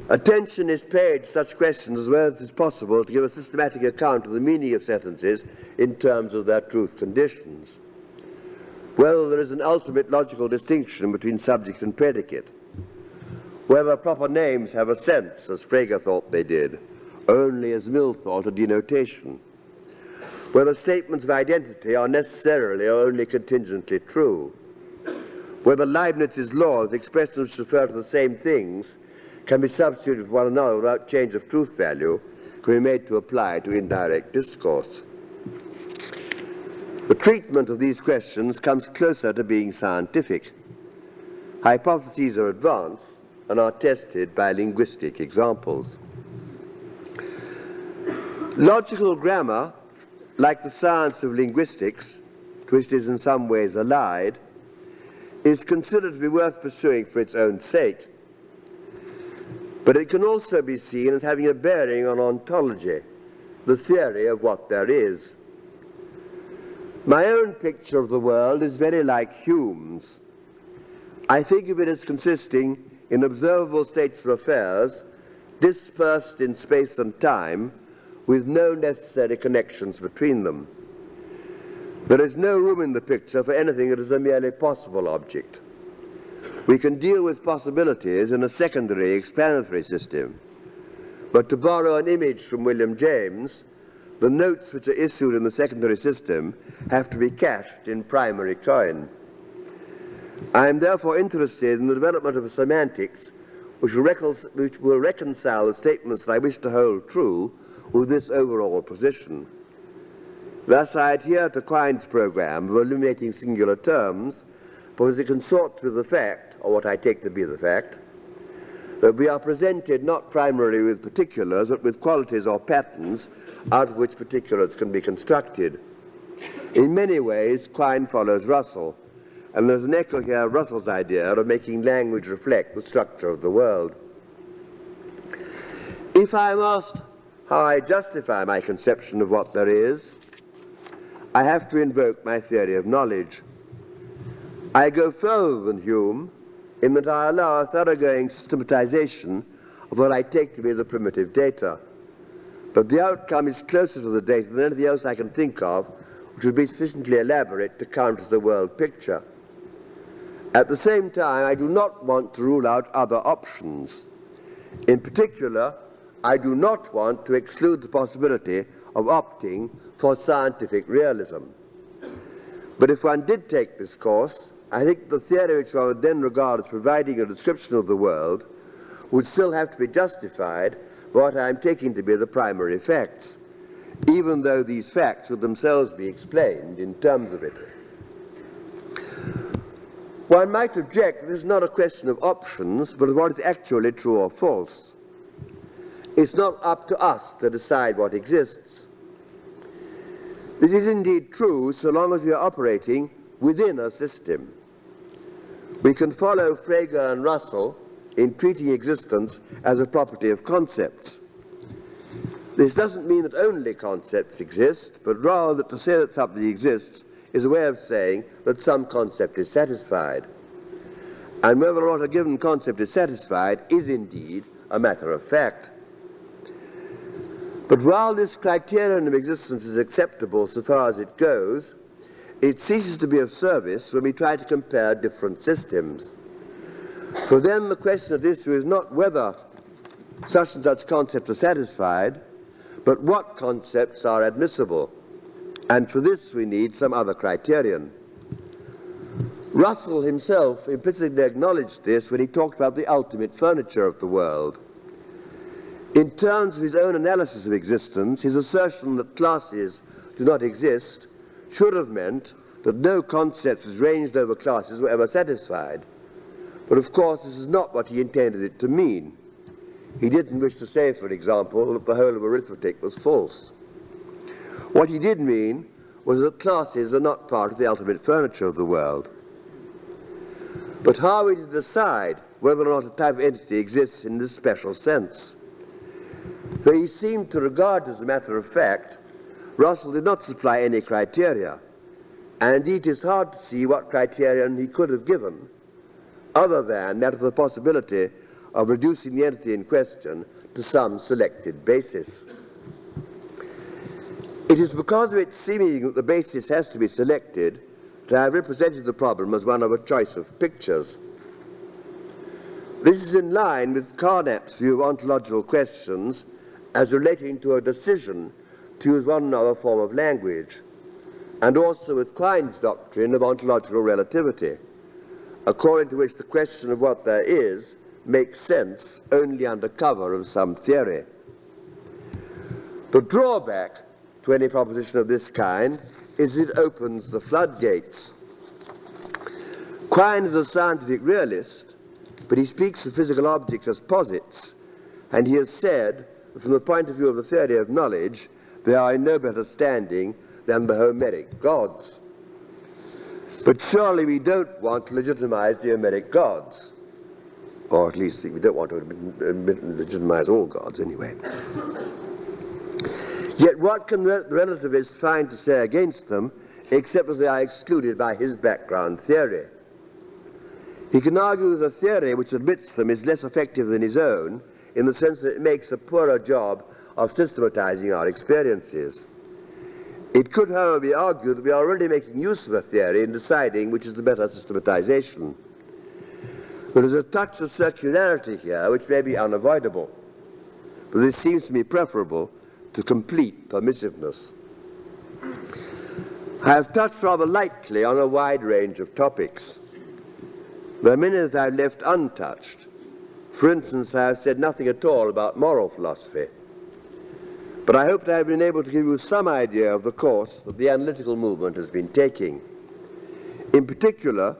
Attention is paid to such questions as well as it is possible to give a systematic account of the meaning of sentences in terms of their truth conditions. Whether there is an ultimate logical distinction between subject and predicate, whether proper names have a sense, as Frege thought they did, only as Mill thought a denotation, whether statements of identity are necessarily or only contingently true, whether Leibniz's laws, expressions which refer to the same things, can be substituted for one another without change of truth value, can be made to apply to indirect discourse. The treatment of these questions comes closer to being scientific. Hypotheses are advanced and are tested by linguistic examples. Logical grammar, like the science of linguistics, to which it is in some ways allied, is considered to be worth pursuing for its own sake. But it can also be seen as having a bearing on ontology, the theory of what there is. My own picture of the world is very like Hume's. I think of it as consisting in observable states of affairs, dispersed in space and time, with no necessary connections between them. There is no room in the picture for anything that is a merely possible object. We can deal with possibilities in a secondary explanatory system. But to borrow an image from William James, the notes which are issued in the secondary system have to be cashed in primary coin. I am therefore interested in the development of semantics which will reconcile the statements that I wish to hold true with this overall position. Thus I adhere to Quine's program of eliminating singular terms, because it consorts with the fact, or what I take to be the fact, that we are presented not primarily with particulars, but with qualities or patterns out of which particulars can be constructed. In many ways, Quine follows Russell, and there's an echo here of Russell's idea of making language reflect the structure of the world. If I'm asked how I justify my conception of what there is, I have to invoke my theory of knowledge. I go further than Hume in that I allow a thoroughgoing systematization of what I take to be the primitive data. But the outcome is closer to the data than anything else I can think of which would be sufficiently elaborate to count as the world picture. At the same time, I do not want to rule out other options. In particular, I do not want to exclude the possibility of opting for scientific realism. But if one did take this course, I think the theory which one would then regard as providing a description of the world would still have to be justified by what I am taking to be the primary facts, even though these facts would themselves be explained in terms of it. One might object that this is not a question of options, but of what is actually true or false. It's not up to us to decide what exists. This is indeed true so long as we are operating within a system. We can follow Frege and Russell in treating existence as a property of concepts. This doesn't mean that only concepts exist, but rather that to say that something exists is a way of saying that some concept is satisfied. And whether or not a given concept is satisfied is indeed a matter of fact. But while this criterion of existence is acceptable so far as it goes, it ceases to be of service when we try to compare different systems. For then the question at issue is not whether such and such concepts are satisfied, but what concepts are admissible. And for this we need some other criterion. Russell himself implicitly acknowledged this when he talked about the ultimate furniture of the world. In terms of his own analysis of existence, his assertion that classes do not exist should have meant that no concepts ranged over classes were ever satisfied. But of course this is not what he intended it to mean. He didn't wish to say, for example, that the whole of arithmetic was false. What he did mean was that classes are not part of the ultimate furniture of the world. But how are we to decide whether or not a type of entity exists in this special sense? Though he seemed to regard as a matter of fact, Russell did not supply any criteria, and indeed it is hard to see what criterion he could have given, other than that of the possibility of reducing the entity in question to some selected basis. It is because of its seeming that the basis has to be selected that I have represented the problem as one of a choice of pictures. This is in line with Carnap's view of ontological questions as relating to a decision to use one another form of language, and also with Quine's doctrine of ontological relativity, according to which the question of what there is makes sense only under cover of some theory. The drawback to any proposition of this kind is it opens the floodgates. Quine is a scientific realist, but he speaks of physical objects as posits, and he has said that from the point of view of the theory of knowledge, they are in no better standing than the Homeric gods. But surely we don't want to legitimize the Homeric gods. Or at least we don't want to legitimize all gods anyway. Yet what can the relativist find to say against them, except that they are excluded by his background theory? He can argue that a theory which admits them is less effective than his own, in the sense that it makes a poorer job of systematizing our experiences. It could, however, be argued that we are already making use of a theory in deciding which is the better systematization. There is a touch of circularity here which may be unavoidable, but this seems to me preferable to complete permissiveness. I have touched rather lightly on a wide range of topics. There are many that I have left untouched. For instance, I have said nothing at all about moral philosophy. But I hope that I have been able to give you some idea of the course that the analytical movement has been taking. In particular,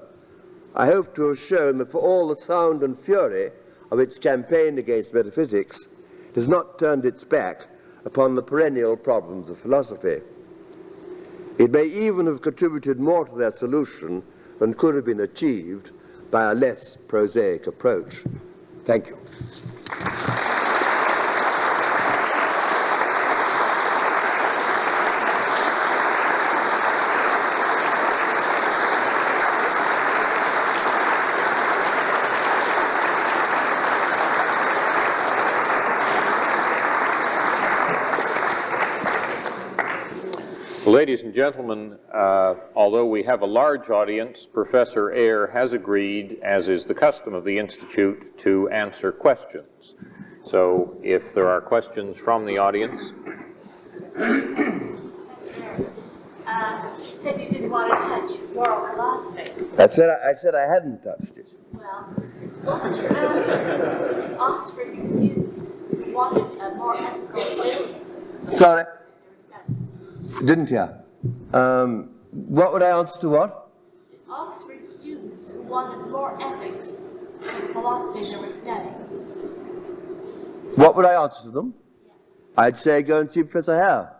I hope to have shown that for all the sound and fury of its campaign against metaphysics, it has not turned its back upon the perennial problems of philosophy. It may even have contributed more to their solution than could have been achieved by a less prosaic approach. Thank you. Ladies and gentlemen, although we have a large audience, Professor Ayer has agreed, as is the custom of the Institute, to answer questions. So if there are questions from the audience. You said you didn't want to touch moral philosophy. I said I hadn't touched it. Well, what would you answer Oxford students who wanted a more ethical basis? Sorry? Didn't hear. What would I answer to what? Oxford students who wanted more ethics in philosophy they were studying. What would I answer to them? I'd say go and see Professor Ayer.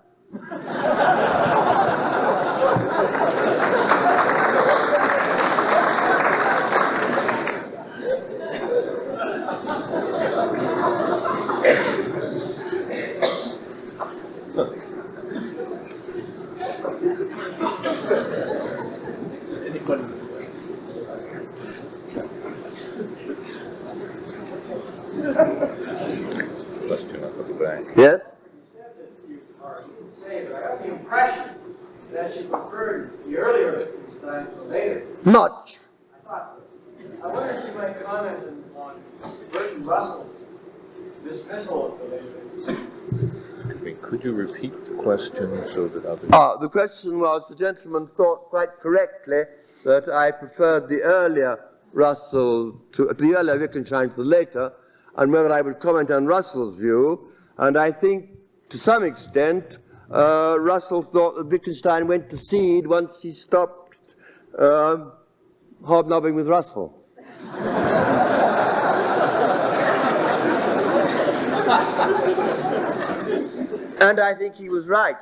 Yes? You said that you didn't say, but I got the impression that you preferred the earlier Wittgenstein to the later. Much. I thought so. I wonder if you might comment on Bertrand Russell's dismissal of the later Wittgenstein. Could you repeat the question so that others... The question was, the gentleman thought quite correctly that I preferred the earlier Russell to the earlier Wittgenstein to the later, and whether I would comment on Russell's view. And I think, to some extent, Russell thought that Wittgenstein went to seed once he stopped hobnobbing with Russell. And I think he was right.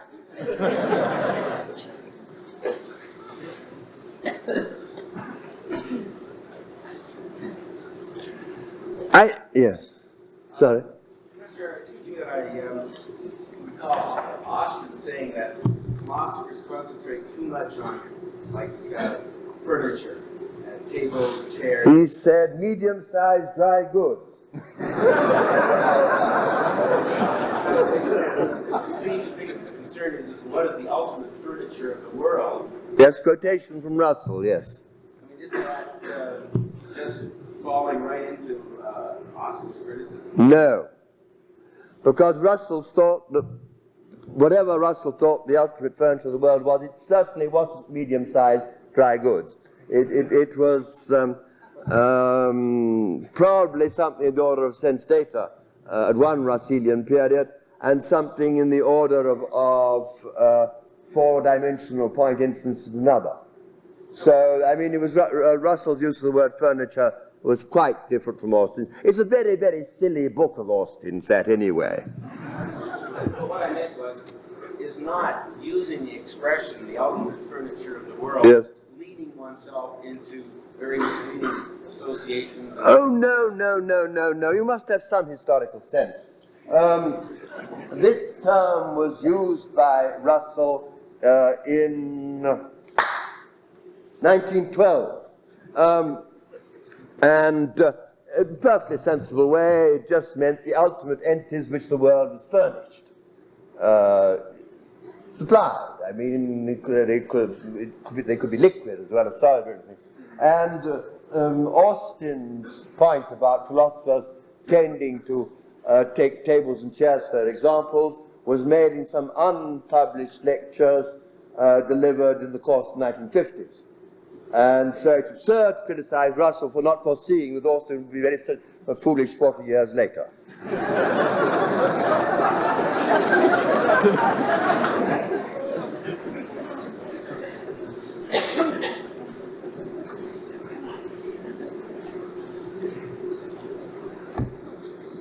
Yes. Sorry. Professor, it seems to me that I recall Austin saying that philosophers concentrate too much on, like, furniture, tables, chairs. He said medium-sized dry goods. See, the concern is what is the ultimate furniture of the world? Yes, quotation from Russell, yes. I mean, isn't that just falling right into Austin's criticism? No. Because Russell thought that whatever Russell thought the ultimate furniture of the world was, it certainly wasn't medium-sized dry goods. It was probably something in the order of sense data at one Russellian period, and something in the order of four-dimensional point instances at another. So, I mean, it was Russell's use of the word furniture was quite different from Austin's. It's a very, very silly book of Austin's, that anyway. What I meant was, is not using the expression, the ultimate furniture of the world, Yes. lead leading oneself into very misleading associations. Oh, no, no, no, no, no. You must have some historical sense. This term was used by Russell in 1912. And a perfectly sensible way, it just meant the ultimate entities which the world was furnished. Supplied. I mean, they could be liquid as well as solid or anything. And Austin's point about philosophers tending to take tables and chairs for examples was made in some unpublished lectures delivered in the course of the 1950s. And so it's absurd to criticize Russell for not foreseeing that Austin would be very foolish 40 years later.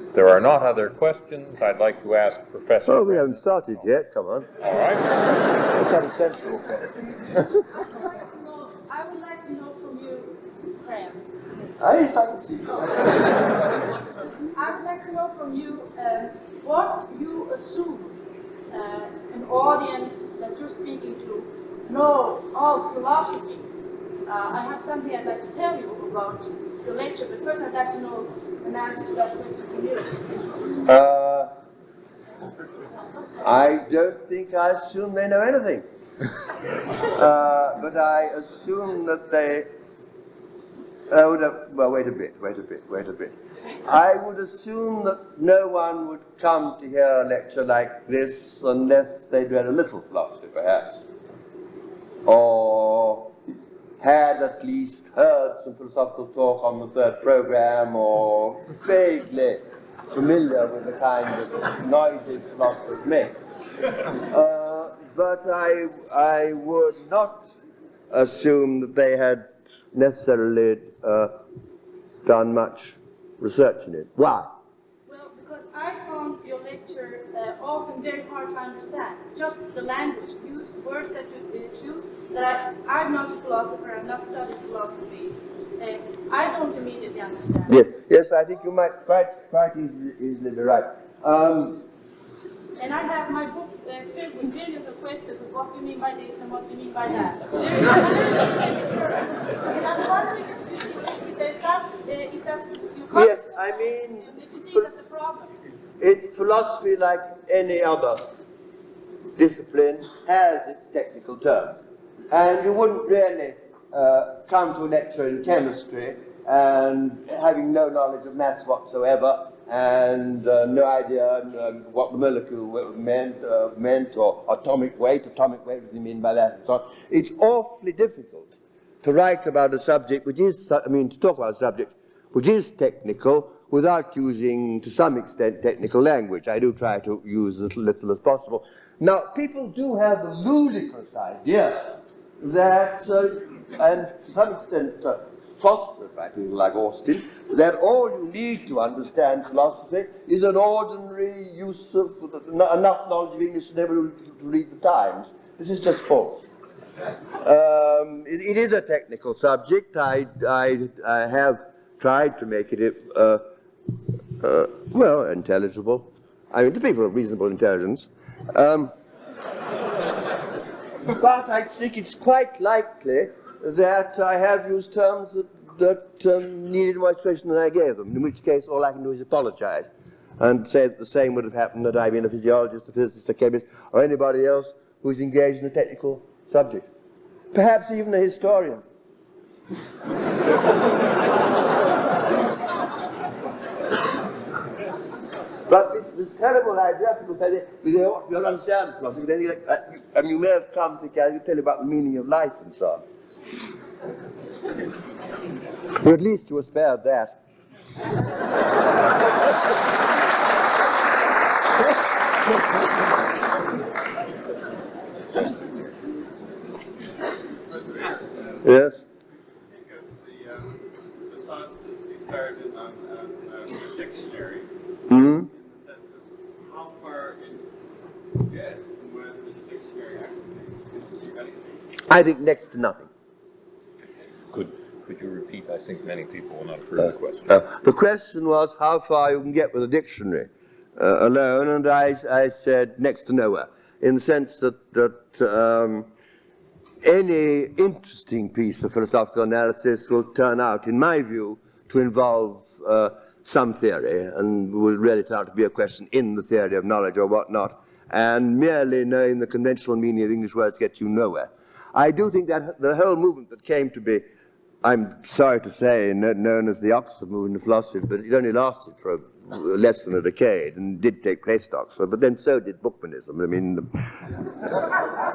If there are not other questions, I'd like to ask Professor. Oh, we haven't started yet. Come on. All right. Let's have a sensible question. I would like to know from you, Graham. Yes, I can see. I would like to know from you what you assume an audience that you're speaking to know of philosophy. I have something I'd like to tell you about the lecture, but first I'd like to know and ask that question from you. I don't think I assume they know anything. But I assume that they... well, wait a bit. I would assume that no one would come to hear a lecture like this unless they'd read a little philosophy, perhaps. Or had at least heard some philosophical talk on the third program, or vaguely familiar with the kind of noises philosophers make. But I would not assume that they had necessarily done much research in it. Why? Well, because I found your lecture often very hard to understand. Just the language used, words that you choose, that I'm not a philosopher, I've not studied philosophy. I don't immediately understand. Yes, I think you might quite easily be right. And I have my book filled with millions of questions of what do you mean by this and what do you mean by that. And I'm wondering if there's some, if that's you can't. Yes, I mean, if you see that's the problem. Philosophy, like any other discipline, has its technical terms. And you wouldn't really come to a lecture in chemistry and having no knowledge of maths whatsoever and no idea what the molecule meant or atomic weight, what do you mean by that, and so on. It's awfully difficult to write about a subject which is, to talk about a subject which is technical without using, to some extent, technical language. I do try to use as little as possible. Now, people do have the ludicrous idea that, and to some extent, philosophers, people like Austin, that all you need to understand philosophy is an ordinary use of enough knowledge of English to never to read the Times. This is just false. It is a technical subject. I have tried to make it, well, intelligible. I mean, to people of reasonable intelligence. But I think it's quite likely that I have used terms that needed more explanation than I gave them, in which case all I can do is apologize and say that the same would have happened had I been a physiologist, a physicist, a chemist, or anybody else who's engaged in a technical subject. Perhaps even a historian. But this terrible idea, people say they ought to understand philosophy. You may have come to tell you about the meaning of life and so on. But at least you were spared that. Yes? The thought that he started on a dictionary, Mm-hmm. in the sense of how far it gets and whether the dictionary actually gives you anything. I think next to nothing. Could you repeat? I think many people will not have heard the question. The question was how far you can get with a dictionary alone, and I said next to nowhere, in the sense that any interesting piece of philosophical analysis will turn out, in my view, to involve some theory, and will really turn out to be a question in the theory of knowledge or whatnot, and merely knowing the conventional meaning of English words gets you nowhere. I do think that the whole movement that came to be, I'm sorry to say, known as the Oxford movement of philosophy, but it only lasted for less than a decade and did take place at Oxford, but then so did Bookmanism. I mean,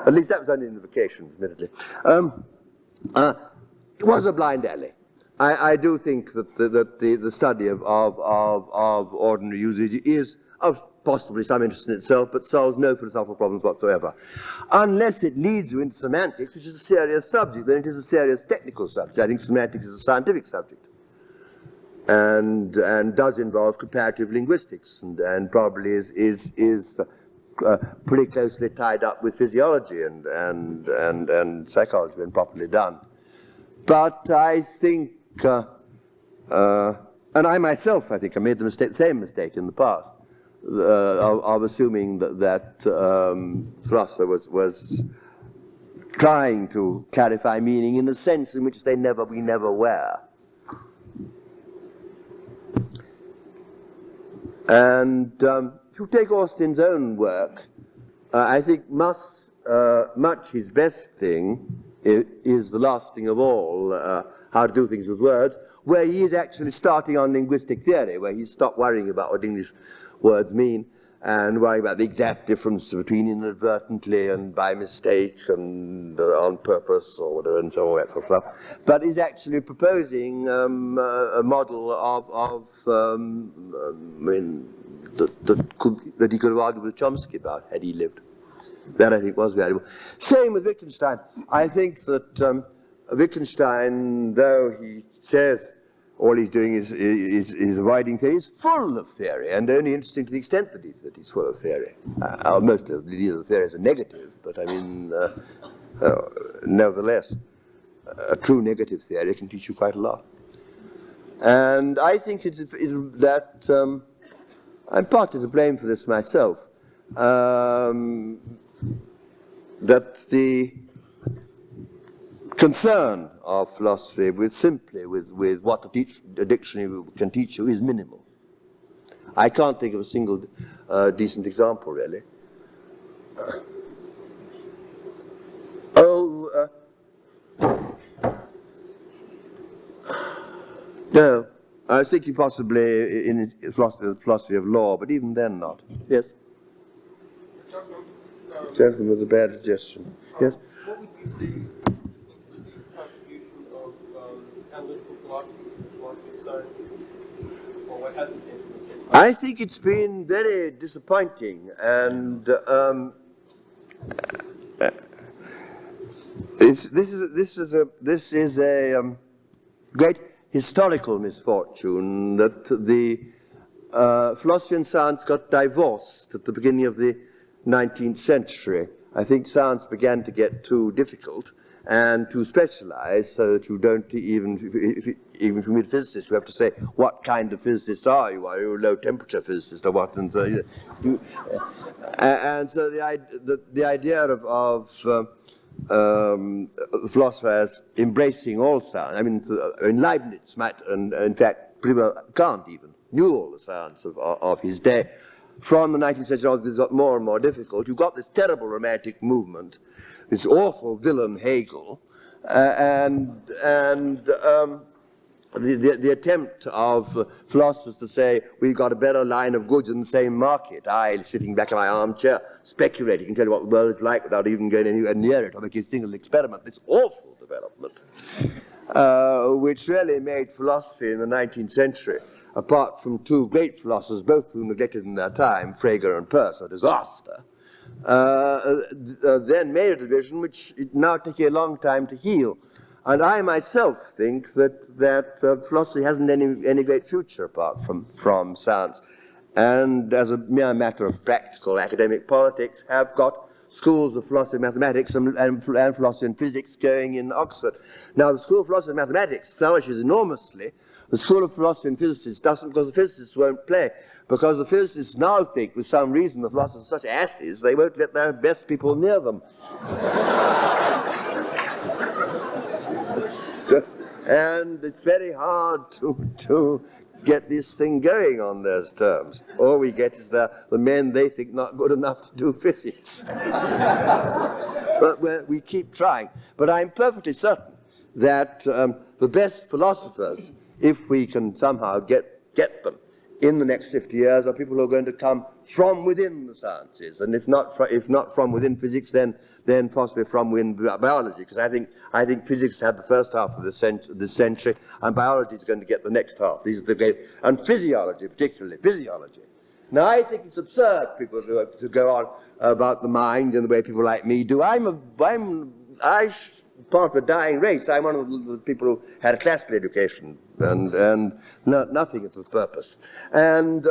at least that was only in the vacations, admittedly. It was a blind alley. I do think that the study of ordinary usage is of possibly some interest in itself, but solves no philosophical problems whatsoever. Unless it leads you into semantics, which is a serious subject, then it is a serious technical subject. I think semantics is a scientific subject, and does involve comparative linguistics, and probably is pretty closely tied up with physiology and psychology when properly done. But I think, and I myself, I think I made the same mistake in the past, of assuming that philosophy was trying to clarify meaning in a sense in which we never were. And if you take Austin's own work, I think much his best thing is the last thing of all, How to Do Things with Words, where he is actually starting on linguistic theory, where he's stopped worrying about what English words mean and worrying about the exact difference between inadvertently and by mistake and on purpose or whatever, and so all that sort of stuff. But is actually proposing a model that he could have argued with Chomsky about had he lived. That, I think, was valuable. Same with Wittgenstein. I think that Wittgenstein, though he says all he's doing is avoiding theory, is full of theory, and only interesting to the extent that he's full of theory. Most of the theories are negative, but I mean, nevertheless, a true negative theory can teach you quite a lot. And I think that I'm partly to blame for this myself. That the concern of philosophy with what a dictionary can teach you is minimal. I can't think of a single decent example, really. No, I was thinking possibly in philosophy of law, but even then not. Yes? Gentleman with a bad digestion. Yes? What would you say is the contribution of analytical philosophy to the philosophy of science, or what hasn't been in the same? I think it's been very disappointing, and this is a great historical misfortune that the philosophy and science got divorced at the beginning of the 19th century. I think science began to get too difficult and too specialized, so that you don't even if you meet a physicist, you have to say, what kind of physicist are you? Are you a low temperature physicist or what? And so, the idea of the philosophers embracing all science. I mean, Leibniz might, and in fact, pretty well Kant even knew all the science of his day. From the 19th century on, this got more and more difficult. You've got this terrible romantic movement, this awful villain Hegel, and the attempt of philosophers to say, we've got a better line of goods in the same market. I, sitting back in my armchair, speculating, can tell you what the world is like without even going anywhere near it or making a single experiment. This awful development, which really made philosophy in the 19th century, apart from two great philosophers, both who neglected in their time, Frege and Peirce, a disaster, then made a division which it now takes a long time to heal. And I myself think that philosophy hasn't any great future apart from science, and as a mere matter of practical academic politics, have got schools of philosophy and mathematics and philosophy and physics going in Oxford. Now, the School of Philosophy and Mathematics flourishes enormously. The School of Philosophy and Physics doesn't, because the physicists won't play. Because the physicists now think, for some reason, the philosophers are such asses, they won't let their best people near them. And it's very hard to get this thing going on those terms. All we get is the men they think not good enough to do physics. But we keep trying. But I'm perfectly certain that the best philosophers, if we can somehow get them in the next 50 years, are people who are going to come from within the sciences, and if not from within physics, then possibly from within biology, because I think physics had the first half of this century, and biology is going to get the next half. These are the great, and physiology, particularly physiology. Now, I think it's absurd people to go on about the mind in the way people like me do. I'm part of a dying race. I'm one of the people who had a classical education and nothing at the purpose. And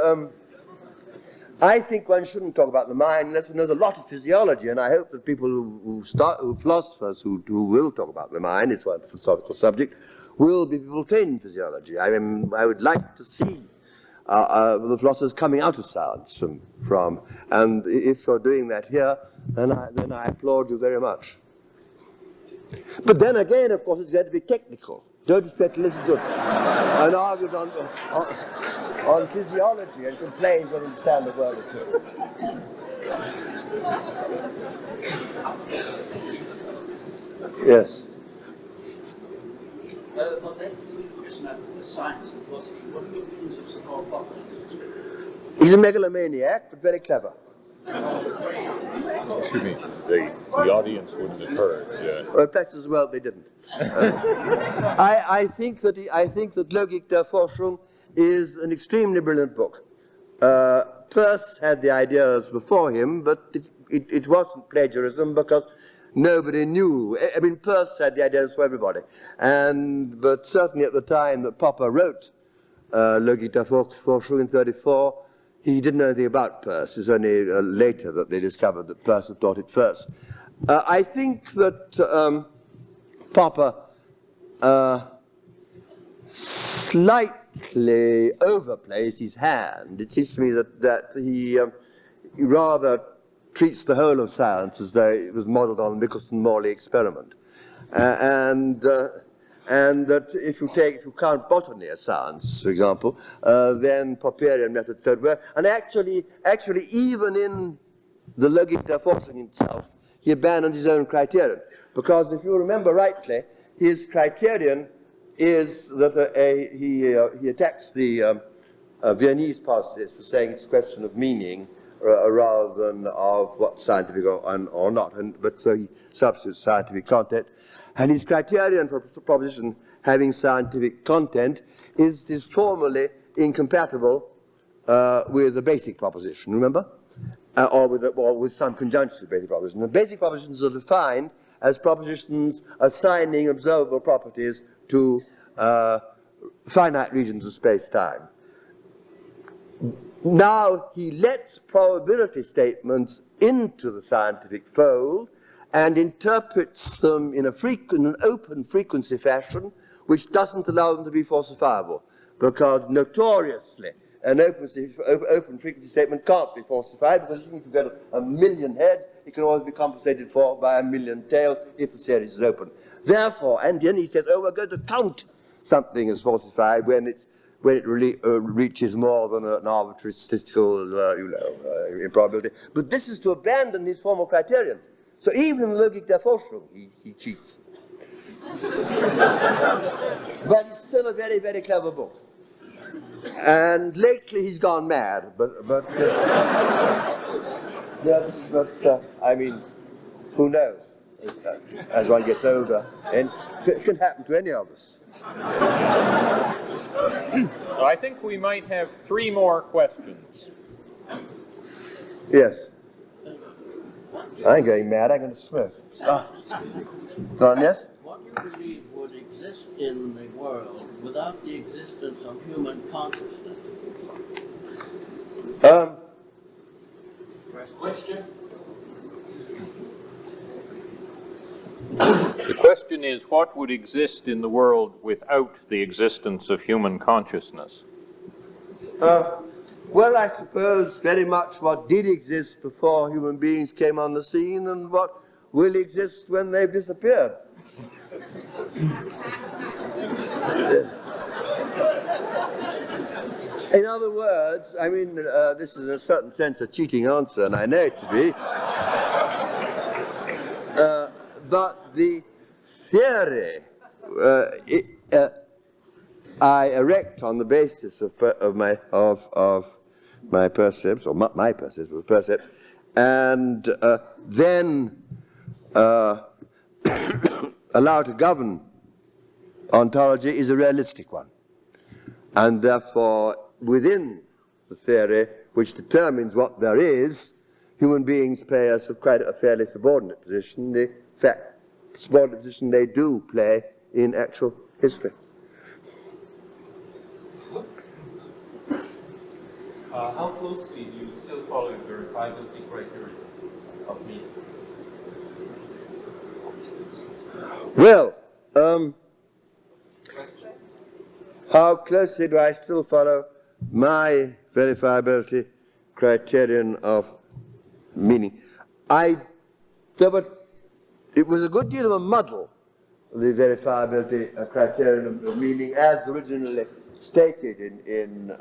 I think one shouldn't talk about the mind unless one knows a lot of physiology, and I hope that people philosophers who will talk about the mind, it's one philosophical subject, will be people trained in physiology. I mean, I would like to see the philosophers coming out of science from, and if you're doing that here, then I applaud you very much. But then again, of course, it's going to be technical. Don't expect to listen to an argument on physiology and complain when you understand a word or two. Yes. But that is a question of science and philosophy. What are your opinions of Sir Popper in this respect? He's a megalomaniac, but very clever. Excuse me, the audience wouldn't have heard. Well, perhaps as well they didn't. I think that Logik der Forschung is an extremely brilliant book. Peirce had the ideas before him, but it wasn't plagiarism because nobody knew. I mean, Peirce had the ideas for everybody, but certainly at the time that Popper wrote Logik der Forschung in 1934. He didn't know anything about Peirce. It was only later that they discovered that Peirce had thought it first. I think that Popper slightly overplays his hand. It seems to me that he rather treats the whole of science as though it was modeled on the Michelson-Morley experiment. And that if you count botany as science, for example, then Popperian method third work. And actually, even in the Logik der Forschung itself, he abandoned his own criterion. Because if you remember rightly, his criterion is that he attacks the Viennese positives for saying it's a question of meaning rather than of what's scientific or not. But so he substitutes scientific content. And his criterion for proposition having scientific content is formally incompatible with the basic proposition, remember? Or with some conjunction with basic proposition. The basic propositions are defined as propositions assigning observable properties to finite regions of space-time. Now he lets probability statements into the scientific fold and interprets them in an open frequency fashion which doesn't allow them to be falsifiable, because notoriously an open frequency statement can't be falsified, because even if you've got a million heads, it can always be compensated for by a million tails if the series is open. Therefore, and then he says, we're going to count something as falsified when it really reaches more than an arbitrary statistical improbability. But this is to abandon his formal criterion. So even in Logik der Forschung, he cheats. But it's still a very, very clever book. And lately he's gone mad, I mean, who knows? As one gets older, and it can happen to any of us. I think we might have 3 more questions. Yes. I ain't going mad, I'm going to smoke. Go on, yes? What do you believe would exist in the world without the existence of human consciousness? Question? The question is, what would exist in the world without the existence of human consciousness? Well, I suppose very much what did exist before human beings came on the scene and what will exist when they've disappeared. In other words, I mean, this is in a certain sense a cheating answer, and I know it to be. But the theory I erect on the basis of my percepts, or my percepts, and then allow to govern ontology is a realistic one. And therefore, within the theory which determines what there is, human beings play quite a fairly subordinate position, the subordinate position they do play in actual history. How closely do you still follow the verifiability criteria of meaning? Well, how closely do I still follow my verifiability criterion of meaning? It was a good deal of a muddle, the verifiability criterion of meaning as originally stated in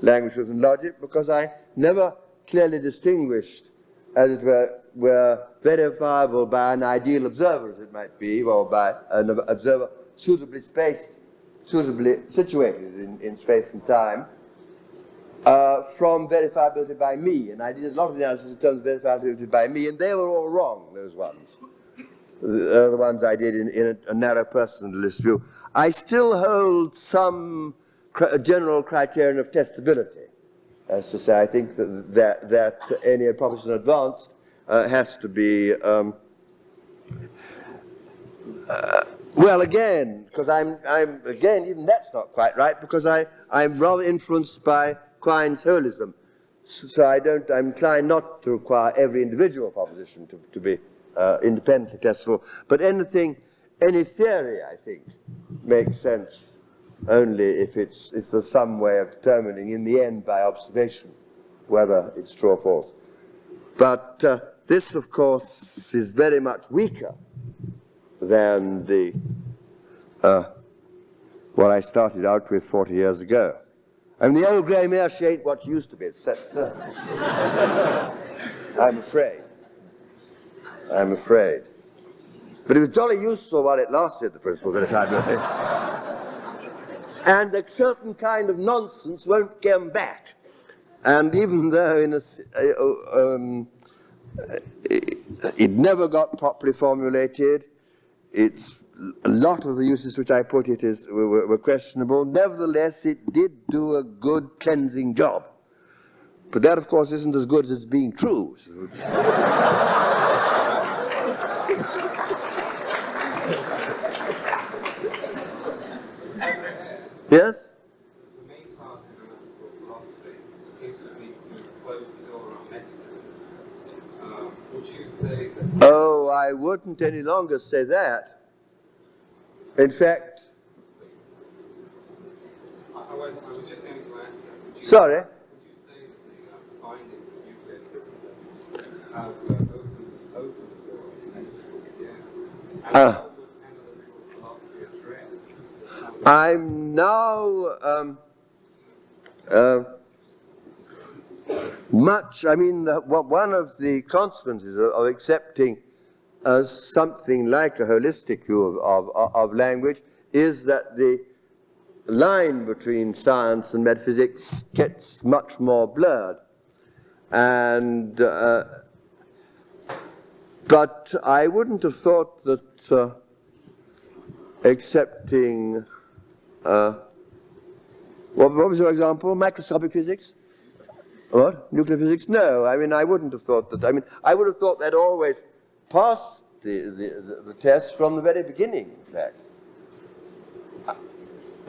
Language, Truth and Logic, because I never clearly distinguished, as it were verifiable by an ideal observer, as it might be, or by an observer suitably spaced, suitably situated in space and time, from verifiability by me. And I did a lot of the analysis in terms of verifiability by me, and they were all wrong, those ones. The ones I did in a narrow personalist view. I still hold some general criterion of testability. As to say, I think that any proposition advanced has to be, well, again, because again, even that's not quite right, because I'm rather influenced by Quine's holism. So I'm inclined not to require every individual proposition to be independently testable, but any theory, I think, makes sense only if there's some way of determining in the end by observation whether it's true or false. But this, of course, is very much weaker than what I started out with 40 years ago. I mean, the old grey mare, she ain't what she used to be. I'm afraid. But it was jolly useful while it lasted, the principle of verifiability. And a certain kind of nonsense won't come back. And even though it never got properly formulated, a lot of the uses which I put it were questionable. Nevertheless, it did do a good cleansing job. But that, of course, isn't as good as it's being true. Yes? The main task of analytical philosophy seems to be to close the door on metaphysics. Would you say that... Oh, I wouldn't any longer say that. In fact... I was just going to ask... Sorry? Would you say that the findings of nuclear physicists have opened the door to metaphysics again? And how would analytical philosophy address... I'm now one of the consequences of accepting something like a holistic view of language is that the line between science and metaphysics gets much more blurred. And but I wouldn't have thought that accepting what was your example? Microscopic physics? What? Nuclear physics? No. I mean, I wouldn't have thought that. I mean, I would have thought that always passed the test from the very beginning, in fact.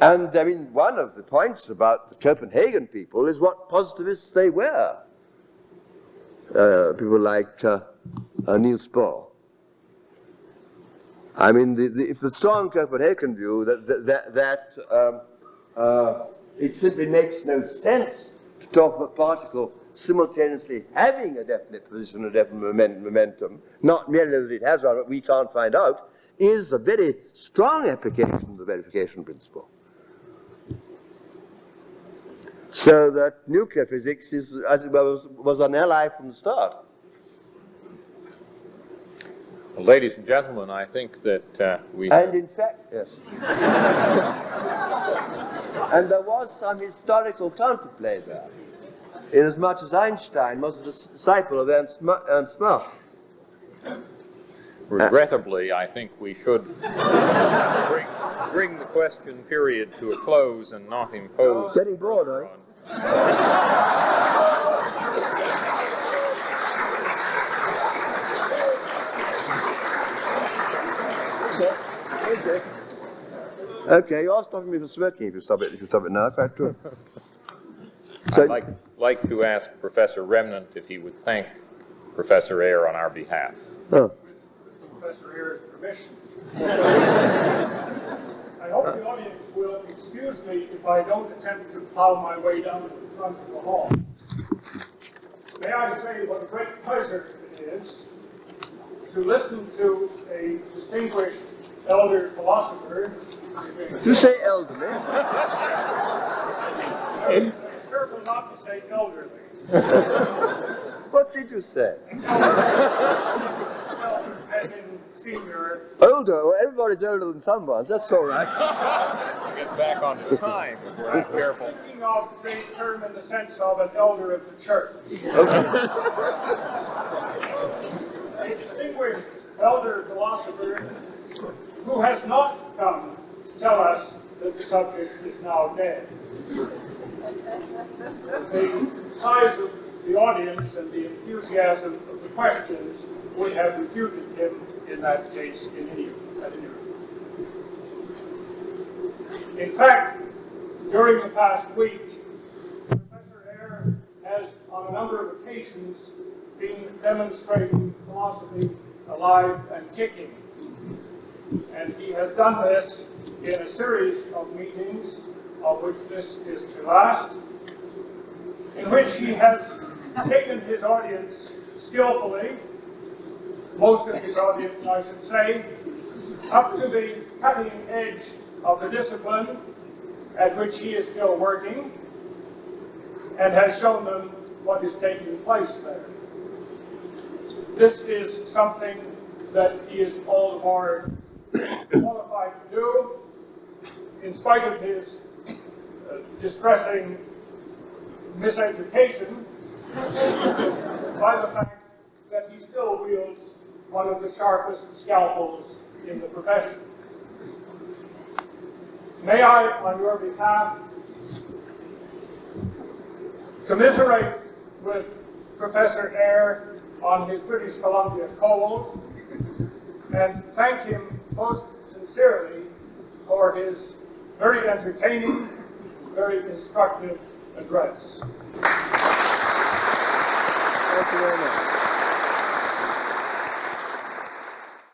And, I mean, one of the points about the Copenhagen people is what positivists they were. People like Niels Bohr. I mean, if the strong Copenhagen view that it simply makes no sense to talk of a particle simultaneously having a definite position, a definite momentum, not merely that it has one, but we can't find out, is a very strong application of the verification principle. So that nuclear physics is, as it was an ally from the start. Well, ladies and gentlemen, I think that we... And in fact, yes. And there was some historical counterplay there, inasmuch as Einstein was a disciple of Ernst Mach. Regrettably, I think we should bring the question period to a close and not impose... Getting bored, eh? Okay, you are stopping me from smoking if you stop it now, quite true. So, I'd like to ask Professor Remnant if he would thank Professor Ayer on our behalf. oh. Professor Ayer's permission. I hope the audience will excuse me if I don't attempt to plow my way down to the front of the hall. May I say what a great pleasure it is to listen to a distinguished elder philosopher. You say elderly. Be careful not to say elderly. What did you say? Well, as in senior. Older? Well, everybody's older than someone. That's all right. Get back on time if we're not careful. Speaking of the term in the sense of an elder of the church. Okay. A distinguished elder philosopher who has not come to tell us that the subject is now dead. The size of the audience and the enthusiasm of the questions would have refuted him in that case at any rate. In fact, during the past week, Professor Ayer has on a number of occasions been demonstrating philosophy alive and kicking. And he has done this in a series of meetings, of which this is the last, in which he has taken his audience skillfully, most of his audience, I should say, up to the cutting edge of the discipline at which he is still working, and has shown them what is taking place there. This is something that he is all the more qualified to do, in spite of his distressing miseducation, by the fact that he still wields one of the sharpest scalpels in the profession. May I, on your behalf, commiserate with Professor Ayer on his British Columbia cold, and thank him most sincerely for his very entertaining, very instructive address. Thank you very much.